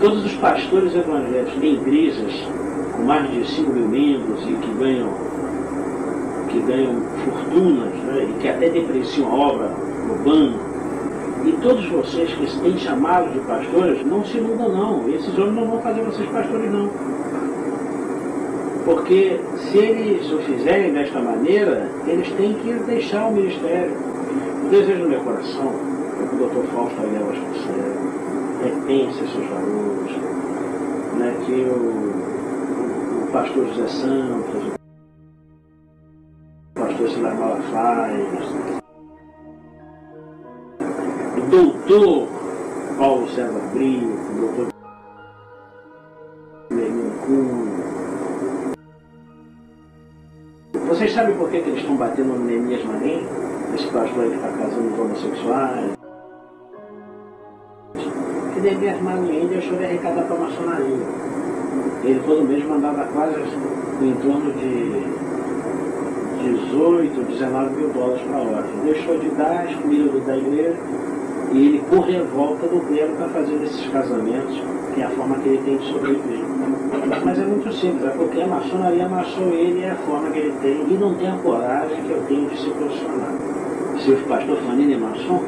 Todos os pastores evangélicos têm igrejas com mais de 5 mil membros e que ganham fortunas, né, e que até depreciam a obra no banco. E todos vocês que têm chamados de pastores, não se iludam não. Esses homens não vão fazer vocês pastores não. Porque se eles o fizerem desta maneira, eles têm que deixar o ministério. O desejo do meu coração é que o Dr. Fausto Aguiar Vasconcelos repense seus valores, né, que o pastor José Santos, o pastor Silas Malafaia, o doutor Paulo César Brito, o doutor Menino Cunha. Vocês sabem por que eles estão batendo no Neemias Marim? Esse pastor aí que está casando com homossexuais? Que Neemias Marim deixou de arrecadar para a maçonaria. Ele todo mês mandava quase em torno de 18, 19 mil dólares para a loja. Deixou de dar as comidas da igreja e ele, por revolta do clero, está fazendo esses casamentos, que é a forma que ele tem de sobreviver. Mas é muito simples, é porque a maçonaria amassou ele e é a forma que ele tem, e não tem a coragem que eu tenho de se posicionar. Se o pastor Fanini é maçom,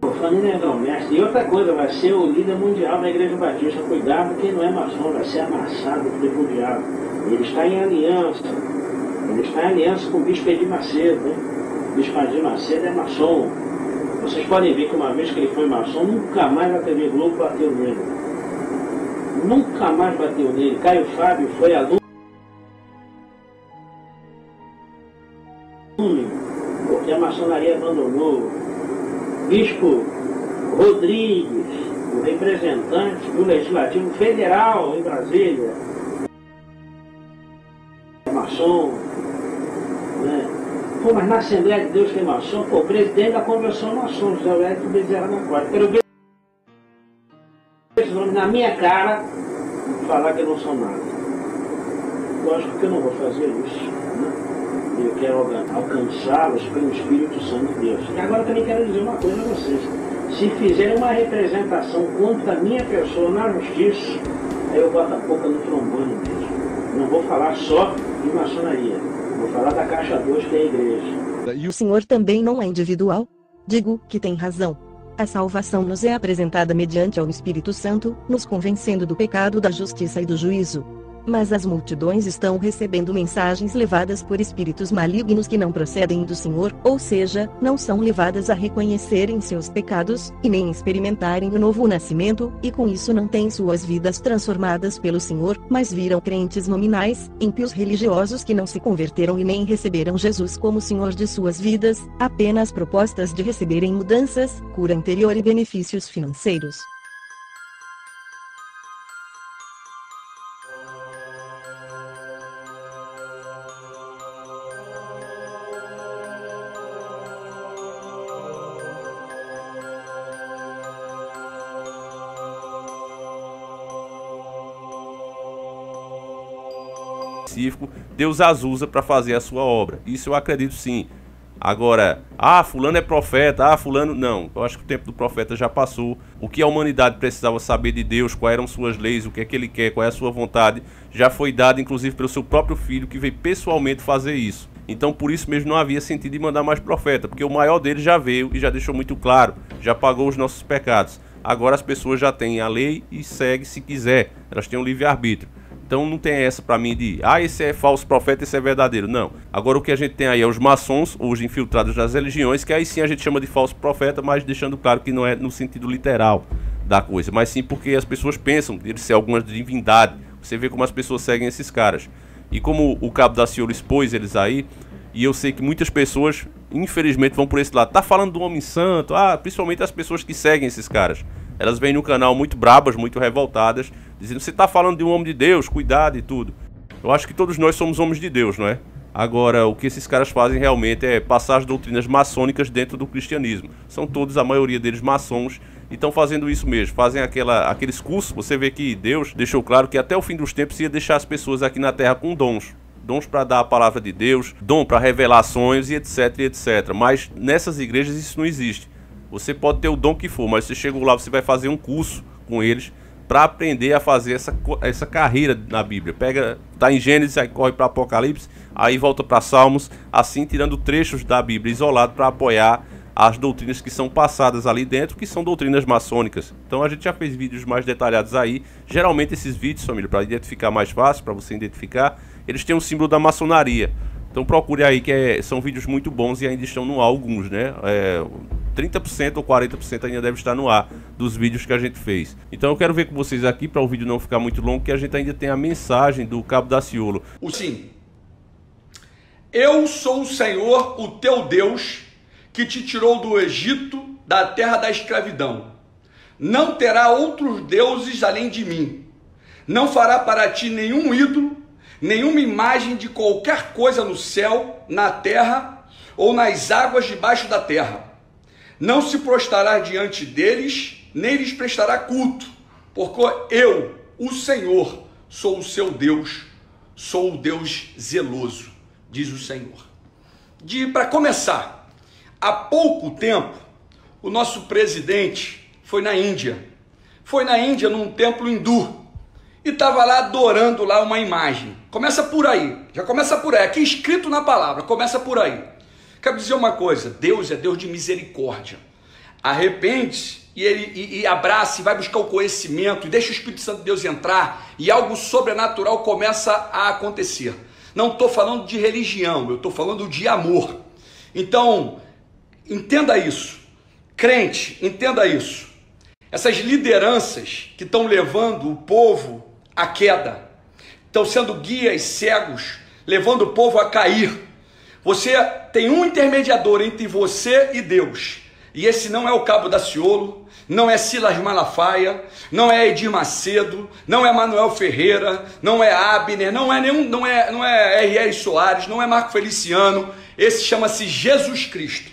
o Fanini é grão-mestre. E outra coisa, vai ser o líder mundial da Igreja Batista. Cuidado, quem não é maçom vai ser amassado pelo diabo. Ele está em aliança. Ele está em aliança com o Bispo Edir Macedo. Hein? O Bispo Edir Macedo é maçom. Vocês podem ver que uma vez que ele foi maçom, nunca mais a TV Globo bateu nele. Nunca mais bateu nele. Caio Fábio foi aluno, porque a maçonaria abandonou. Bispo Rodrigues, o representante do Legislativo Federal em Brasília, é maçom, né? Pô, mas na Assembleia de Deus tem maçom? Pô, o presidente da convenção é maçom, José Wellington Bezerra da Costa. Quero ver esse nome na minha cara falar que eu não sou nada. Lógico que eu não vou fazer isso, né? Eu quero alcançá-los pelo Espírito Santo de Deus. E agora também quero dizer uma coisa a vocês. Se fizerem uma representação contra a minha pessoa na justiça, aí eu boto a boca no trombone mesmo. Não vou falar só de maçonaria. Vou falar da Caixa 2, que é a igreja. E o Senhor também não é individual? Digo que tem razão. A salvação nos é apresentada mediante ao Espírito Santo, nos convencendo do pecado, da justiça e do juízo. Mas as multidões estão recebendo mensagens levadas por espíritos malignos que não procedem do Senhor, ou seja, não são levadas a reconhecerem seus pecados, e nem experimentarem o novo nascimento, e com isso não têm suas vidas transformadas pelo Senhor, mas viram crentes nominais, ímpios religiosos que não se converteram e nem receberam Jesus como Senhor de suas vidas, apenas propostas de receberem mudanças, cura interior e benefícios financeiros. Deus as usa para fazer a sua obra. Isso eu acredito sim. Agora, fulano é profeta, fulano... Não, eu acho que o tempo do profeta já passou. O que a humanidade precisava saber de Deus, quais eram suas leis, o que é que ele quer, qual é a sua vontade, já foi dado inclusive pelo seu próprio filho, que veio pessoalmente fazer isso. Então por isso mesmo não havia sentido de mandar mais profeta, porque o maior deles já veio e já deixou muito claro, já pagou os nossos pecados. Agora as pessoas já têm a lei e seguem se quiser, elas têm um livre-arbítrio. Então não tem essa pra mim de, esse é falso profeta, esse é verdadeiro. Não. Agora o que a gente tem aí é os maçons, os infiltrados das religiões, que aí sim a gente chama de falso profeta, mas deixando claro que não é no sentido literal da coisa, mas sim porque as pessoas pensam de ser alguma divindade. Você vê como as pessoas seguem esses caras. E como o Cabo Daciolo expôs eles aí, e eu sei que muitas pessoas, infelizmente, vão por esse lado. Tá falando do homem santo, principalmente as pessoas que seguem esses caras. Elas vêm no canal muito brabas, muito revoltadas, dizendo, você tá falando de um homem de Deus, cuidado e tudo. Eu acho que todos nós somos homens de Deus, não é? Agora, o que esses caras fazem realmente é passar as doutrinas maçônicas dentro do cristianismo. São todos, a maioria deles, maçons, e estão fazendo isso mesmo. Fazem aqueles cursos, você vê que Deus deixou claro que até o fim dos tempos ia deixar as pessoas aqui na Terra com dons. Dons para dar a palavra de Deus, dom para revelar sonhos e etc, etc. Mas nessas igrejas isso não existe. Você pode ter o dom que for, mas você chegou lá, você vai fazer um curso com eles para aprender a fazer essa carreira na Bíblia. Tá em Gênesis, aí corre para Apocalipse, aí volta para Salmos, assim tirando trechos da Bíblia isolado para apoiar as doutrinas que são passadas ali dentro, que são doutrinas maçônicas. Então a gente já fez vídeos mais detalhados aí. Geralmente esses vídeos, família, para identificar mais fácil, para você identificar, eles têm um símbolo da maçonaria. Então procure aí, que são vídeos muito bons e ainda estão no ar alguns, né? 30% ou 40% ainda deve estar no ar dos vídeos que a gente fez. Então eu quero ver com vocês aqui, para o vídeo não ficar muito longo, que a gente ainda tem a mensagem do Cabo Daciolo. Sim. Eu sou o Senhor, o teu Deus, que te tirou do Egito, da terra da escravidão. Não terá outros deuses além de mim. Não fará para ti nenhum ídolo, nenhuma imagem de qualquer coisa no céu, na terra ou nas águas debaixo da terra. Não se prostrará diante deles, nem lhes prestará culto, porque eu, o Senhor, sou o seu Deus, sou o Deus zeloso, diz o Senhor. Para começar, há pouco tempo, o nosso presidente foi na Índia. Foi na Índia, num templo hindu, e estava lá adorando lá uma imagem. Começa por aí, já começa por aí, aqui escrito na palavra, começa por aí. Quero dizer uma coisa, Deus é Deus de misericórdia. Arrepende-se e abraça e vai buscar o conhecimento e deixa o Espírito Santo de Deus entrar e algo sobrenatural começa a acontecer. Não estou falando de religião, eu estou falando de amor. Então, entenda isso. Crente, entenda isso. Essas lideranças que estão levando o povo à queda, estão sendo guias cegos, levando o povo a cair. Você tem um intermediador entre você e Deus, e esse não é o Cabo Daciolo, não é Silas Malafaia, não é Edir Macedo, não é Manuel Ferreira, não é Abner, não é R.R. Soares, não é Marco Feliciano. Esse chama-se Jesus Cristo.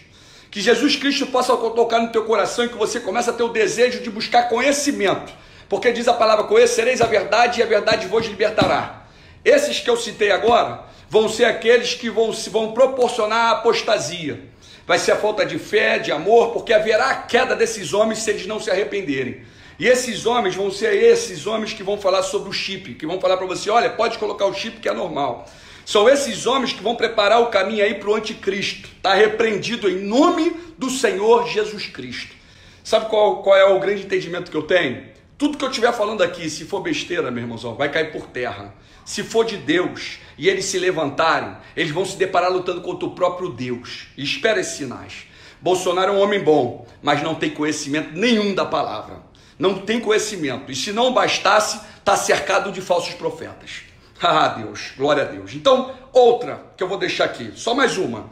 Que Jesus Cristo possa tocar no teu coração e que você comece a ter o desejo de buscar conhecimento, porque diz a palavra, conhecereis a verdade e a verdade vos libertará. Esses que eu citei agora vão ser aqueles que vão proporcionar a apostasia. Vai ser a falta de fé, de amor, porque haverá a queda desses homens se eles não se arrependerem. E esses homens vão ser esses homens que vão falar sobre o chip, que vão falar para você, olha, pode colocar o chip que é normal. São esses homens que vão preparar o caminho aí para o anticristo. Está repreendido em nome do Senhor Jesus Cristo. Sabe qual é o grande entendimento que eu tenho? Tudo que eu estiver falando aqui, se for besteira, meu irmãozão, vai cair por terra. Se for de Deus e eles se levantarem, eles vão se deparar lutando contra o próprio Deus. E espera esses sinais. Bolsonaro é um homem bom, mas não tem conhecimento nenhum da palavra. Não tem conhecimento. E se não bastasse, está cercado de falsos profetas. Ah, Deus, glória a Deus. Então, outra que eu vou deixar aqui, só mais uma.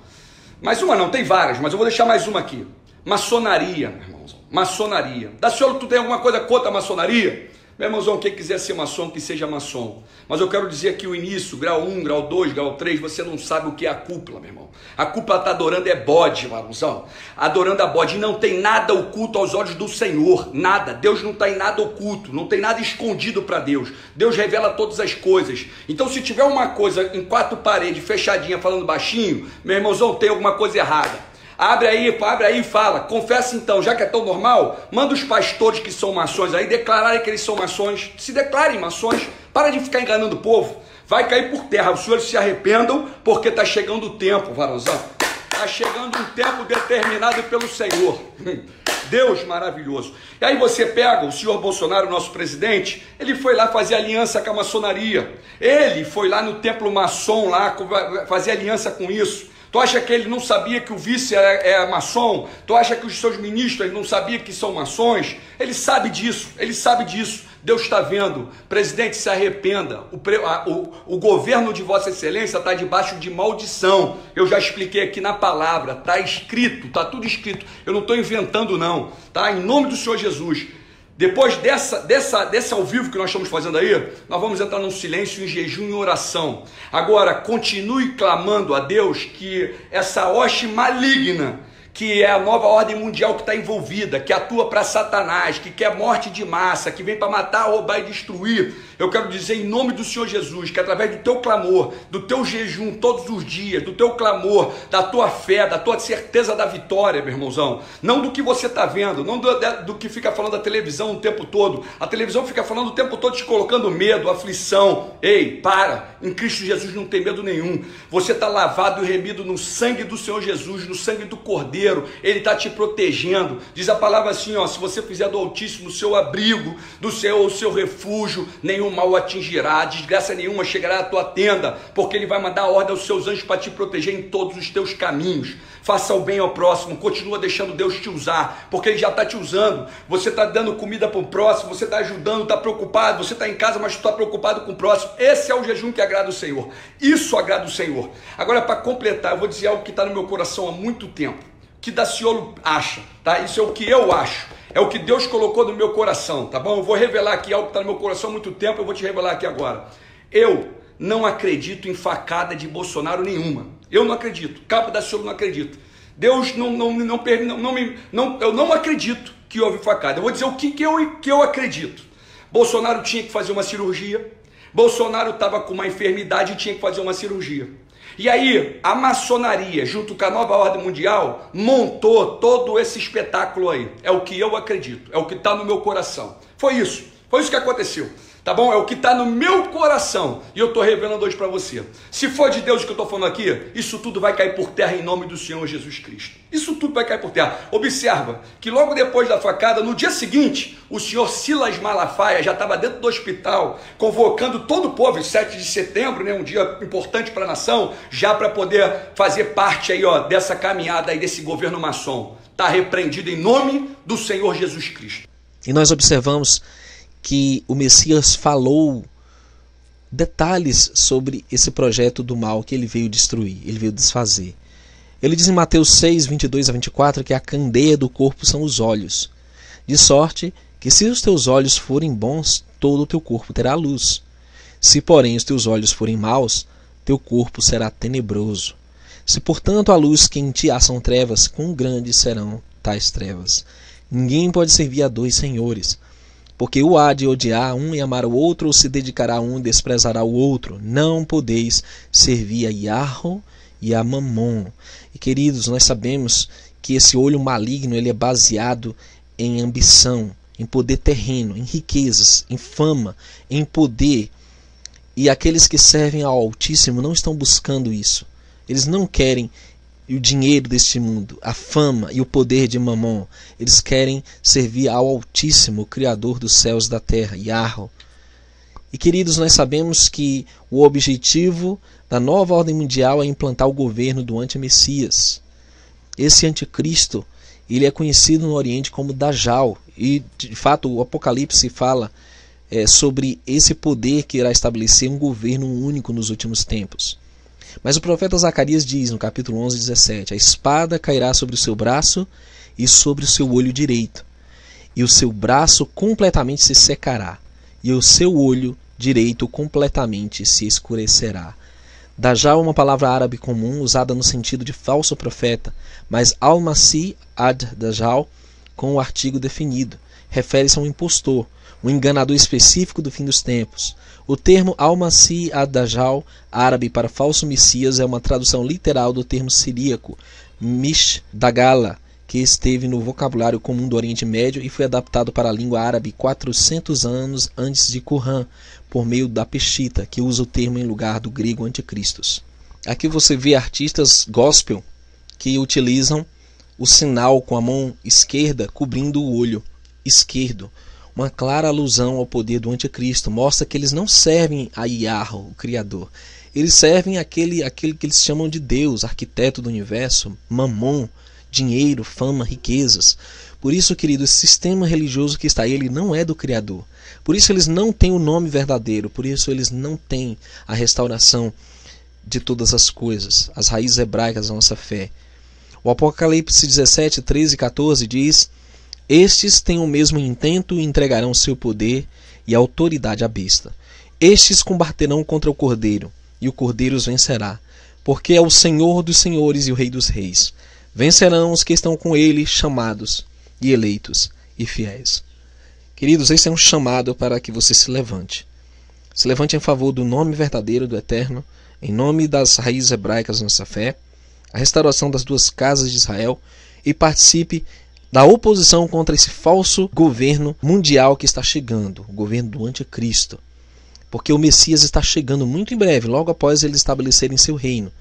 Mais uma não, tem várias, mas eu vou deixar mais uma aqui. Maçonaria, meu irmãozão, maçonaria. Daciolo, tu tem alguma coisa contra a maçonaria? Meu irmãozão, quem quiser ser maçom, que seja maçom. Mas eu quero dizer aqui o início, grau 1, grau 2, grau 3, você não sabe o que é a cúpula, meu irmão. A cúpula está adorando é bode, irmãozão. Adorando a bode. E não tem nada oculto aos olhos do Senhor. Nada. Deus não está em nada oculto. Não tem nada escondido para Deus. Deus revela todas as coisas. Então, se tiver uma coisa em quatro paredes, fechadinha, falando baixinho, meu irmãozão, tem alguma coisa errada. Abre aí e fala, confessa então, já que é tão normal, manda os pastores que são maçons aí declararem que eles são maçons, se declarem maçons, para de ficar enganando o povo, vai cair por terra, os senhores se arrependam, porque está chegando o tempo, varãozão, está chegando um tempo determinado pelo Senhor, Deus maravilhoso. E aí você pega o senhor Bolsonaro, nosso presidente, ele foi lá fazer aliança com a maçonaria. Ele foi lá no templo maçom, lá fazer aliança com isso. Tu acha que ele não sabia que o vice é maçom? Tu acha que os seus ministros ele não sabia que são maçons? Ele sabe disso, ele sabe disso. Deus está vendo. Presidente, se arrependa. O governo de Vossa Excelência está debaixo de maldição. Eu já expliquei aqui na palavra, está escrito, está tudo escrito. Eu não estou inventando não, tá? Em nome do Senhor Jesus. Depois dessa ao vivo que nós estamos fazendo aí, nós vamos entrar num silêncio, em jejum e oração. Agora, continue clamando a Deus que essa hoste maligna, que é a nova ordem mundial que está envolvida, que atua para Satanás, que quer morte de massa, que vem para matar, roubar e destruir. Eu quero dizer em nome do Senhor Jesus, que através do teu clamor, do teu jejum todos os dias, do teu clamor, da tua fé, da tua certeza da vitória, meu irmãozão, não do que você está vendo, não do que fica falando da televisão o tempo todo. A televisão fica falando o tempo todo te colocando medo, aflição. Ei, para, em Cristo Jesus não tem medo nenhum. Você está lavado e remido no sangue do Senhor Jesus, no sangue do Cordeiro. Ele está te protegendo. Diz a palavra assim, ó, se você fizer do Altíssimo o seu abrigo, do Senhor o seu refúgio, nenhum mal atingirá, desgraça nenhuma chegará à tua tenda, porque ele vai mandar a ordem aos seus anjos para te proteger em todos os teus caminhos. Faça o bem ao próximo, continua deixando Deus te usar, porque ele já está te usando. Você está dando comida para o próximo, você está ajudando, está preocupado, você está em casa, mas está preocupado com o próximo. Esse é o jejum que agrada o Senhor. Isso agrada o Senhor. Agora, para completar, eu vou dizer algo que está no meu coração há muito tempo, que Daciolo acha, tá? Isso é o que eu acho, é o que Deus colocou no meu coração, tá bom? Eu vou revelar aqui algo que está no meu coração há muito tempo, eu vou te revelar aqui agora. Eu não acredito em facada de Bolsonaro nenhuma, eu não acredito, Cabo Daciolo não acredito. Deus eu não acredito que houve facada. Eu vou dizer o que eu acredito. Bolsonaro tinha que fazer uma cirurgia, Bolsonaro estava com uma enfermidade e tinha que fazer uma cirurgia. E aí, a maçonaria, junto com a nova ordem mundial, montou todo esse espetáculo aí. É o que eu acredito, é o que está no meu coração. Foi isso que aconteceu, tá bom? É o que está no meu coração e eu estou revelando hoje para você. Se for de Deus o que eu estou falando aqui, isso tudo vai cair por terra em nome do Senhor Jesus Cristo. Isso tudo vai cair por terra. Observa que logo depois da facada, no dia seguinte, o senhor Silas Malafaia já estava dentro do hospital, convocando todo o povo, 7 de setembro, né, um dia importante para a nação, já para poder fazer parte aí, ó, dessa caminhada aí desse governo maçom. Está repreendido em nome do Senhor Jesus Cristo. E nós observamos que o Messias falou detalhes sobre esse projeto do mal que ele veio destruir, ele veio desfazer. Ele diz em Mateus 6, 22 a 24 que a candeia do corpo são os olhos, de sorte que se os teus olhos forem bons, todo o teu corpo terá luz. Se porém os teus olhos forem maus, teu corpo será tenebroso. Se portanto a luz que em ti há são trevas, quão grandes serão tais trevas. Ninguém pode servir a dois senhores, porque o há de odiar um e amar o outro, ou se dedicará a um e desprezará o outro. Não podeis servir a Yahweh e a Mamon. E queridos, nós sabemos que esse olho maligno ele é baseado em ambição, em poder terreno, em riquezas, em fama, em poder. E aqueles que servem ao Altíssimo não estão buscando isso. Eles não querem o dinheiro deste mundo, a fama e o poder de Mamon. Eles querem servir ao Altíssimo, o Criador dos céus e da terra, Yahweh. E queridos, nós sabemos que o objetivo da nova ordem mundial é implantar o governo do anti-Messias. Esse anticristo, ele é conhecido no Oriente como Dajjal. E de fato o Apocalipse fala sobre esse poder que irá estabelecer um governo único nos últimos tempos. Mas o profeta Zacarias diz no capítulo 11, 17, a espada cairá sobre o seu braço e sobre o seu olho direito, e o seu braço completamente se secará, e o seu olho direito completamente se escurecerá. Dajjal é uma palavra árabe comum usada no sentido de falso profeta, mas al-Masih ad-Dajjal, com o artigo definido, refere-se a um impostor, um enganador específico do fim dos tempos. O termo al-Masih ad-Dajjal, árabe para falso messias, é uma tradução literal do termo siríaco Mish Dagala, que esteve no vocabulário comum do Oriente Médio e foi adaptado para a língua árabe 400 anos antes de Qur'an, por meio da Peshita, que usa o termo em lugar do grego anticristos. Aqui você vê artistas gospel que utilizam o sinal com a mão esquerda cobrindo o olho esquerdo. Uma clara alusão ao poder do anticristo. Mostra que eles não servem a Yahweh, o Criador. Eles servem aquele que eles chamam de Deus, arquiteto do universo, Mamon, dinheiro, fama, riquezas. Por isso, querido, esse sistema religioso que está aí, ele não é do Criador. Por isso eles não têm o nome verdadeiro. Por isso eles não têm a restauração de todas as coisas, as raízes hebraicas da nossa fé. O Apocalipse 17, 13 e 14 diz: estes têm o mesmo intento e entregarão seu poder e autoridade à besta. Estes combaterão contra o Cordeiro, e o Cordeiro os vencerá, porque é o Senhor dos senhores e o Rei dos reis. Vencerão os que estão com ele, chamados e eleitos e fiéis. Queridos, esse é um chamado para que você se levante. Se levante em favor do nome verdadeiro do Eterno, em nome das raízes hebraicas da nossa fé, a restauração das duas casas de Israel, e participe da oposição contra esse falso governo mundial que está chegando, o governo do anticristo. Porque o Messias está chegando muito em breve, logo após eles estabelecerem seu reino,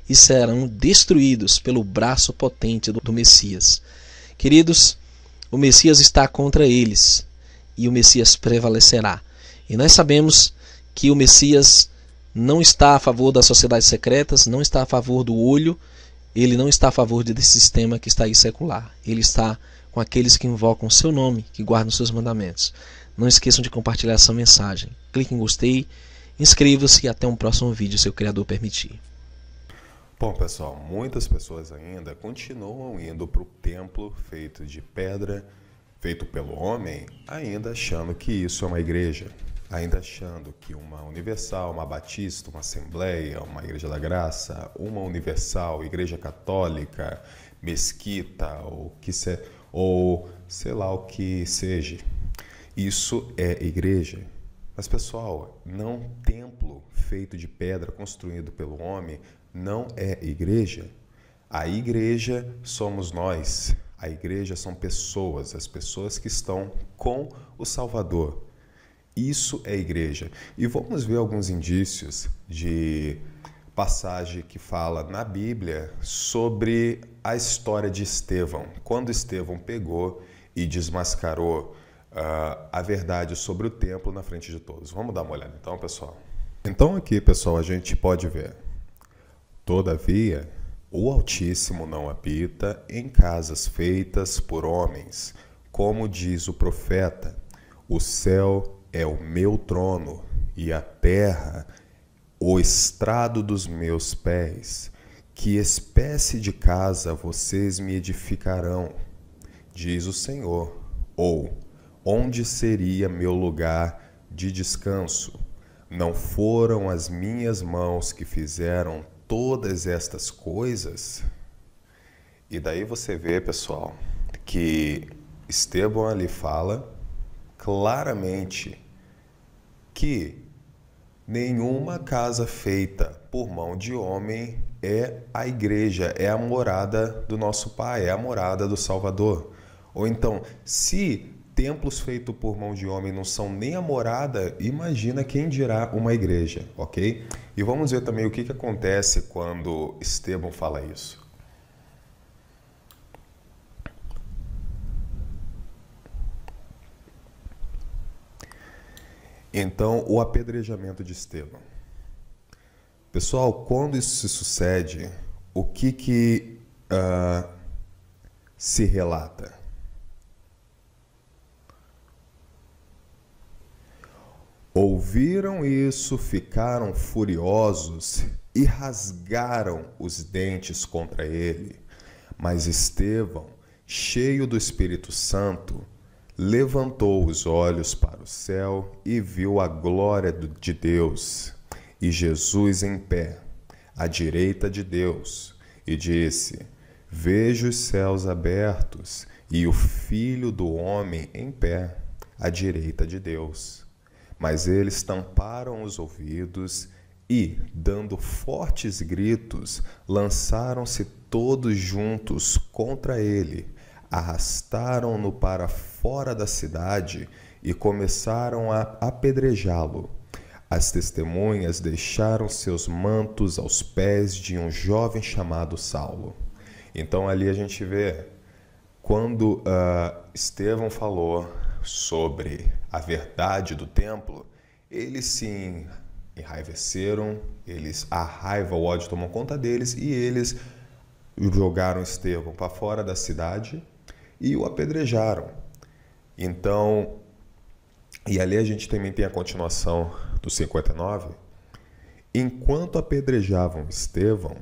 e serão destruídos pelo braço potente do Messias. Queridos, o Messias está contra eles, e o Messias prevalecerá. E nós sabemos que o Messias não está a favor das sociedades secretas, não está a favor do olho, ele não está a favor desse sistema que está aí secular. Ele está com aqueles que invocam o seu nome, que guardam os seus mandamentos. Não esqueçam de compartilhar essa mensagem. Clique em gostei, inscreva-se e até um próximo vídeo, se o Criador permitir. Bom, pessoal, muitas pessoas ainda continuam indo para o templo feito de pedra, feito pelo homem, ainda achando que isso é uma igreja. Ainda achando que uma Universal, uma Batista, uma Assembleia, uma Igreja da Graça, uma Universal, Igreja Católica, Mesquita, ou sei lá o que seja, isso é igreja. Mas, pessoal, não templo feito de pedra, construído pelo homem, não é igreja. A igreja somos nós. A igreja são pessoas, as pessoas que estão com o Salvador. Isso é igreja. E vamos ver alguns indícios de passagem que fala na Bíblia sobre a história de Estevão. Quando Estevão pegou e desmascarou a verdade sobre o templo na frente de todos. Vamos dar uma olhada então, pessoal. Então aqui, pessoal, a gente pode ver. Todavia, o Altíssimo não habita em casas feitas por homens, como diz o profeta. O céu é o meu trono, e a terra, o estrado dos meus pés. Que espécie de casa vocês me edificarão? Diz o Senhor. Ou, onde seria meu lugar de descanso? Não foram as minhas mãos que fizeram todas estas coisas? E daí você vê, pessoal, que Estevão ali fala claramente que nenhuma casa feita por mão de homem é a igreja, é a morada do nosso Pai, é a morada do Salvador. Ou então, se templos feitos por mão de homem não são nem a morada, imagina quem dirá uma igreja, ok? E vamos ver também o que acontece quando Estevão fala isso. Então, o apedrejamento de Estevão. Pessoal, quando isso se sucede, o que se relata? Ouviram isso, ficaram furiosos e rasgaram os dentes contra ele. Mas Estevão, cheio do Espírito Santo, levantou os olhos para o céu e viu a glória de Deus e Jesus em pé, à direita de Deus, e disse: Vejo os céus abertos e o Filho do Homem em pé, à direita de Deus. Mas eles tamparam os ouvidos e, dando fortes gritos, lançaram-se todos juntos contra ele, arrastaram-no para fora da cidade e começaram a apedrejá-lo. As testemunhas deixaram seus mantos aos pés de um jovem chamado Saulo. Então ali a gente vê, quando Estevão falou sobre a verdade do templo, eles se enraiveceram, a raiva, o ódio tomou conta deles e eles jogaram Estevão para fora da cidade e o apedrejaram. Então, e ali a gente também tem a continuação do 59. Enquanto apedrejavam Estevão,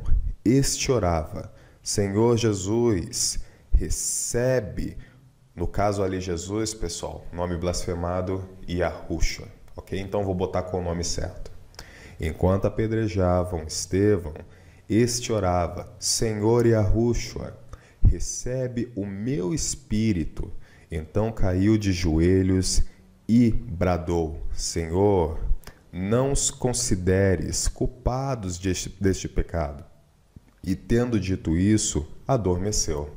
este orava: Senhor Jesus, recebe, no caso ali Jesus, pessoal, nome blasfemado, Yahushua, ok? Então vou botar com o nome certo. Enquanto apedrejavam Estevão, este orava: Senhor Yahushua, recebe o meu espírito. Então caiu de joelhos e bradou: Senhor, não os consideres culpados deste pecado. E tendo dito isso, adormeceu.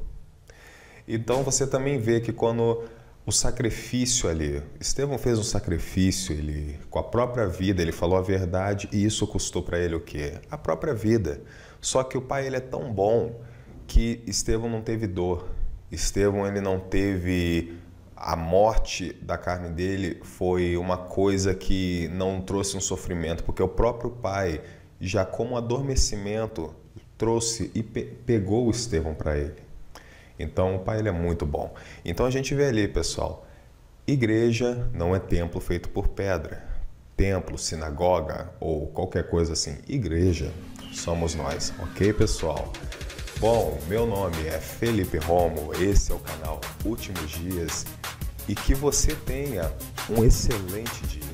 Então você também vê que quando o sacrifício ali, Estevão fez um sacrifício, ele, com a própria vida, ele falou a verdade e isso custou para ele o quê? A própria vida. Só que o pai, ele é tão bom que Estevão não teve dor. Estevão, ele não teve... A morte da carne dele foi uma coisa que não trouxe um sofrimento, porque o próprio pai, já como adormecimento, trouxe e pegou o Estevão para ele. Então o pai, ele é muito bom. Então a gente vê ali, pessoal, igreja não é templo feito por pedra. Templo, sinagoga ou qualquer coisa assim. Igreja somos nós, ok, pessoal? Bom, meu nome é Felipe Romo, esse é o canal Últimos Dias e que você tenha um excelente dia.